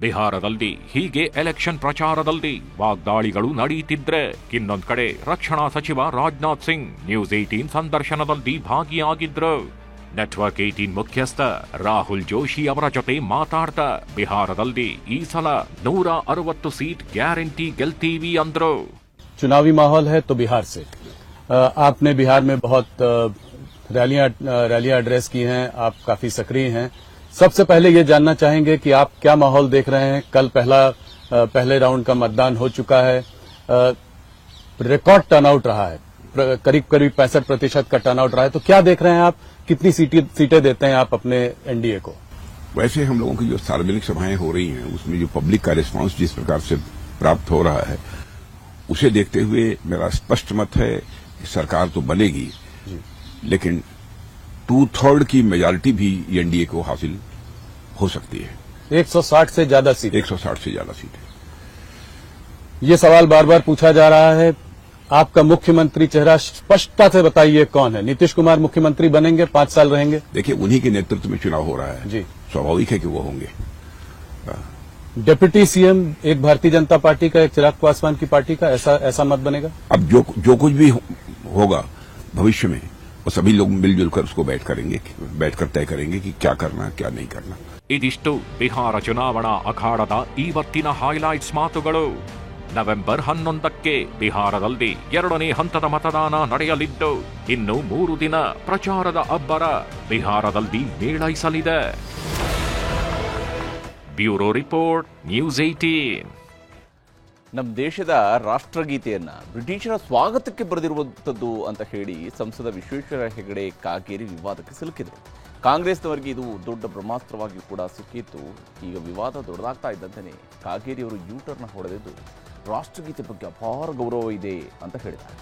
ಬಿಹಾರದಲ್ಲಿ ಹೀಗೆ ಎಲೆಕ್ಷನ್ ಪ್ರಚಾರದಲ್ಲಿ ವಾಗ್ದಾಳಿಗಳು ನಡೆಯುತ್ತಿದ್ರೆ ಇನ್ನೊಂದ್ ಕಡೆ ರಕ್ಷಣಾ ಸಚಿವ ರಾಜನಾಥ್ ಸಿಂಗ್ ನ್ಯೂಸ್ 18 ಸಂದರ್ಶನದಲ್ಲಿ ಭಾಗಿಯಾಗಿದ್ರು. ನೆಟ್ವರ್ಕ್ 18 ಮುಖ್ಯಸ್ಥ ರಾಹುಲ್ ಜೋಶಿ ಅವರ ಜೊತೆ ಮಾತಾಡ್ತಾ ಬಿಹಾರದಲ್ಲಿ ಈ ಸಲ 160 सीट ಗ್ಯಾರಂಟಿ ಗೆಲ್ತೀವಿ ಅಂದ್ರು. चुनावी माहौल है तो बिहार से आपने बिहार में बहुत रैलियां एड्रेस की हैं, आप काफी सक्रिय हैं. सबसे पहले ये जानना चाहेंगे कि आप क्या माहौल देख रहे हैं. कल पहले राउंड का मतदान हो चुका है, रिकॉर्ड टर्नआउट रहा है, करीब 65% का टर्नआउट रहा है. तो क्या देख रहे हैं आप, कितनी सीटें देते हैं आप अपने एनडीए को? वैसे हम लोगों की जो सार्वजनिक सभाएं हो रही हैं उसमें जो पब्लिक का रिस्पांस जिस प्रकार से प्राप्त हो रहा है उसे देखते हुए मेरा स्पष्ट मत है कि सरकार तो बनेगी, लेकिन 2/3 की मेजॉरिटी भी एनडीए को हासिल हो सकती है. 160 से ज्यादा सीट. 160 से ज्यादा सीटें. ये सवाल बार बार पूछा जा रहा है. आपका मुख्यमंत्री चेहरा स्पष्टता से बताइए कौन है. नीतीश कुमार मुख्यमंत्री बनेंगे, 5 साल रहेंगे? देखिए, उन्हीं के नेतृत्व में चुनाव हो रहा है जी, स्वाभाविक है कि वो होंगे. डिप्टी सीएम एक भारतीय जनता पार्टी का, एक चिराग पासवान की पार्टी का, ऐसा मत बनेगा? अब जो कुछ भी होगा भविष्य में वो सभी लोग मिलजुल कर उसको बैठकर तय करेंगे कि क्या करना क्या नहीं करना. ಇದಿಷ್ಟು ಬಿಹಾರ ಚುನಾವಣಾ ಅಖಾಡದ ಇವತ್ತಿನ ಹೈಲೈಟ್ಸ್ ಮಾತುಗಳು. ನವೆಂಬರ್ 11ಕ್ಕೆ ಬಿಹಾರದಲ್ಲಿ 2ನೇ ಹಂತದ ಮತದಾನ ನಡೆಯಲಿದ್ದು ಇನ್ನು 3 ದಿನ ಪ್ರಚಾರದ ಅಬ್ಬರ ಬಿಹಾರದಲ್ಲಿ ಮೇಳೈಸಲಿದೆ. Bureau report, news 18. ನಮ್ಮ ದೇಶದ ರಾಷ್ಟ್ರಗೀತೆಯನ್ನ ಬ್ರಿಟಿಷರ ಸ್ವಾಗತಕ್ಕೆ ಬರೆದಿರುವಂಥದ್ದು ಅಂತ ಹೇಳಿ ಸಂಸದ ವಿಶ್ವೇಶ್ವರ ಹೆಗಡೆ ಕಾಗೇರಿ ವಿವಾದಕ್ಕೆ ಸಿಲುಕಿದರು. ಕಾಂಗ್ರೆಸ್ನವರಿಗೆ ಇದು ದೊಡ್ಡ ಬ್ರಹ್ಮಾಸ್ತ್ರವಾಗಿ ಕೂಡ ಸಿಕ್ಕಿತ್ತು. ಈಗ ವಿವಾದ ದೊಡ್ಡದಾಗ್ತಾ ಇದ್ದಂತೆಯೇ ಕಾಗೇರಿಯವರು ಯೂಟರ್ನ್ ಹೊಡೆದಿದ್ದು ರಾಷ್ಟ್ರಗೀತೆ ಬಗ್ಗೆ ಅಪಾರ ಗೌರವ ಇದೆ ಅಂತ ಹೇಳಿದ್ದಾರೆ.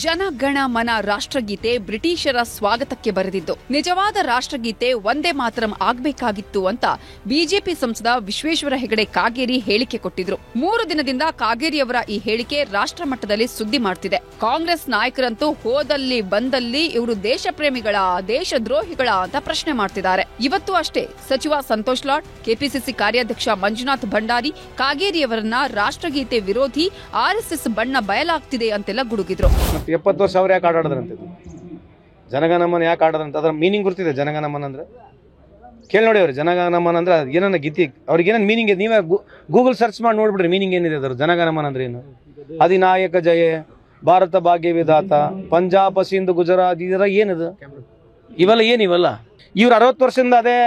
ಜನಗಣ ಮನ ರಾಷ್ಟ್ರಗೀತೆ ಬ್ರಿಟಿಷರ ಸ್ವಾಗತಕ್ಕೆ ಬರೆದಿದ್ದು ನಿಜವಾದ ರಾಷ್ಟ್ರಗೀತೆ ಒಂದೇ ಮಾತರಂ ಆಗ್ಬೇಕಾಗಿತ್ತು ಅಂತ ಬಿಜೆಪಿ ಸಂಸದ ವಿಶ್ವೇಶ್ವರ ಹೆಗಡೆ ಕಾಗೇರಿ ಹೇಳಿಕೆ ಕೊಟ್ಟಿದ್ರು. 3 ದಿನದಿಂದ ಕಾಗೇರಿಯವರ ಈ ಹೇಳಿಕೆ ರಾಷ್ಟ್ರ ಮಟ್ಟದಲ್ಲಿ ಸುದ್ದಿ ಮಾಡ್ತಿದೆ. ಕಾಂಗ್ರೆಸ್ ನಾಯಕರಂತೂ ಹೋದಲ್ಲಿ ಬಂದಲ್ಲಿ ಇವರು ದೇಶ ಪ್ರೇಮಿಗಳ, ದೇಶದ್ರೋಹಿಗಳ ಅಂತ ಪ್ರಶ್ನೆ ಮಾಡ್ತಿದ್ದಾರೆ. ಇವತ್ತು ಅಷ್ಟೇ ಸಚಿವ ಸಂತೋಷ್ ಲಾಡ್, ಕೆಪಿಸಿಸಿ ಕಾರ್ಯಾಧ್ಯಕ್ಷ ಮಂಜುನಾಥ್ ಭಂಡಾರಿ ಕಾಗೇರಿಯವರನ್ನ ರಾಷ್ಟ್ರಗೀತೆ ವಿರೋಧಿ, ಆರ್ಎಸ್ಎಸ್ ಬಣ್ಣ ಬಯಲಾಗ್ತಿದೆ ಅಂತೆಲ್ಲ ಗುಡುಗಿದ್ರು. 70 ವರ್ಷ ಅವ್ರು ಯಾಕೆ ಆಡಾಡದ್ರಂತೆ, ಜನಗಣಮನ ಯಾಕೆ ಆಡೋದಂತ ಅದ್ರ ಮೀನಿಂಗ್ ಗೊತ್ತಿದೆ. ಜನಗಣಮನ ಅಂದ್ರೆ ಕೇಳಿ ನೋಡಿ, ಅವ್ರು ಜನಗಣಮನ ಅಂದ್ರೆ ಏನನ್ನ ಗೀತಿ ಅವ್ರಿಗೆ ಏನೇನು ಮೀನಿಂಗ್ ಇದೆ ನೀವೇ ಗೂಗಲ್ ಸರ್ಚ್ ಮಾಡಿ ನೋಡ್ಬಿಡ್ರಿ ಮೀನಿಂಗ್ ಏನಿದೆ ಅದ್ರ. ಜನಗಣಮನ ಅಂದ್ರೆ ಏನು? ಅಧಿನಾಯಕ ಜಯ, ಭಾರತ ಭಾಗ್ಯ ವಿಧಾತ, ಪಂಜಾಬ್ ಸಿಂಧ್ ಗುಜರಾತ್, ಇದರ ಏನಿದು ಇವೆಲ್ಲ ಏನಿವೆಲ್ಲ? ಇವ್ರು 60 ವರ್ಷದಿಂದ ಅದೇ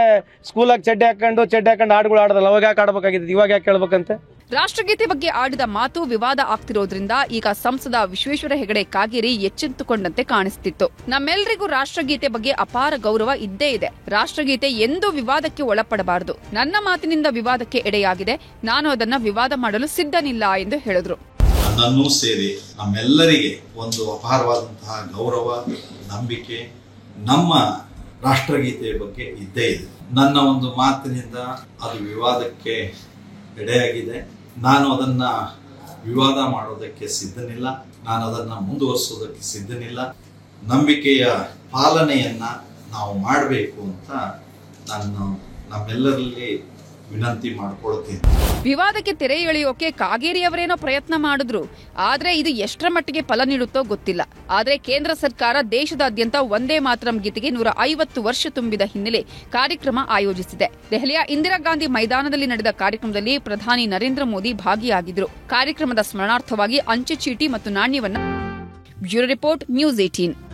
ಸ್ಕೂಲಾಗ ಚಡ್ಡಿ ಹಾಕೊಂಡು ಹಾಡುಗಳು ಆಡೋದಲ್ಲ, ಅವಾಗ ಯಾಕೆ ಆಡ್ಬೇಕಾಗಿತ್ತು, ಇವಾಗ ಯಾಕೆ ಕೇಳ್ಬೇಕಂತೆ? ರಾಷ್ಟ್ರಗೀತೆ ಬಗ್ಗೆ ಆಡಿದ ಮಾತು ವಿವಾದ ಆಗ್ತಿರೋದ್ರಿಂದ ಈಗ ಸಂಸದ ವಿಶ್ವೇಶ್ವರ ಹೆಗಡೆ ಕಾಗೇರಿ ಎಚ್ಚೆತ್ತುಕೊಂಡಂತೆ ಕಾಣಿಸ್ತಿತ್ತು. ನಮ್ಮೆಲ್ಲರಿಗೂ ರಾಷ್ಟ್ರಗೀತೆ ಬಗ್ಗೆ ಅಪಾರ ಗೌರವ ಇದ್ದೇ ಇದೆ. ರಾಷ್ಟ್ರಗೀತೆ ಎಂದೂ ವಿವಾದಕ್ಕೆ ಒಳಪಡಬಾರದು. ನನ್ನ ಮಾತಿನಿಂದ ವಿವಾದಕ್ಕೆ ಎಡೆಯಾಗಿದೆ, ನಾನು ಅದನ್ನ ವಿವಾದ ಮಾಡಲು ಸಿದ್ಧನಿಲ್ಲ ಎಂದು ಹೇಳಿದ್ರು. ನನ್ನೂ ಸೇರಿ ನಮ್ಮೆಲ್ಲರಿಗೆ ಒಂದು ಅಪಾರವಾದಂತಹ ಗೌರವ, ನಂಬಿಕೆ ನಮ್ಮ ರಾಷ್ಟ್ರಗೀತೆಯ ಬಗ್ಗೆ ಇದ್ದೇ ಇದೆ. ನನ್ನ ಒಂದು ಮಾತಿನಿಂದ ಅದು ವಿವಾದಕ್ಕೆ ಎಡೆಯಾಗಿದೆ. ನಾನು ಅದನ್ನ ವಿವಾದ ಮಾಡೋದಕ್ಕೆ ಸಿದ್ಧನಿಲ್ಲ, ನಾನು ಅದನ್ನ ಮುಂದುವರಿಸೋದಕ್ಕೆ ಸಿದ್ಧನಿಲ್ಲ. ನಂಬಿಕೆಯ ಪಾಲನೆಯನ್ನ ನಾವು ಮಾಡಬೇಕು ಅಂತ ನಾನು ನಮ್ಮೆಲ್ಲರಲ್ಲಿ ವಿನಂತಿ ಮಾಡಿಕೊಳ್ತೀನಿ. ವಿವಾದಕ್ಕೆ ತೆರೆ ಎಳೆಯೋಕೆ ಕಾಗೇರಿ ಅವರೇನೋ ಪ್ರಯತ್ನ ಮಾಡಿದ್ರು. ಆದ್ರೆ ಇದು ಎಷ್ಟರ ಮಟ್ಟಿಗೆ ಫಲ ನೀಡುತ್ತೋ ಗೊತ್ತಿಲ್ಲ. ಆದ್ರೆ ಕೇಂದ್ರ ಸರ್ಕಾರ ದೇಶದಾದ್ಯಂತ ವಂದೇ ಮಾತರಂ ಗೀತೆಗೆ 150 ವರ್ಷ ತುಂಬಿದ ಹಿನ್ನೆಲೆ ಕಾರ್ಯಕ್ರಮ ಆಯೋಜಿಸಿದೆ. ದೆಹಲಿಯ ಇಂದಿರಾ ಗಾಂಧಿ ಮೈದಾನದಲ್ಲಿ ನಡೆದ ಕಾರ್ಯಕ್ರಮದಲ್ಲಿ ಪ್ರಧಾನಿ ನರೇಂದ್ರ ಮೋದಿ ಭಾಗಿಯಾಗಿದ್ರು. ಕಾರ್ಯಕ್ರಮದ ಸ್ಮರಣಾರ್ಥವಾಗಿ ಅಂಚೆ ಚೀಟಿ ಮತ್ತು ನಾಣ್ಯವನ್ನ. Bureau report, news 18.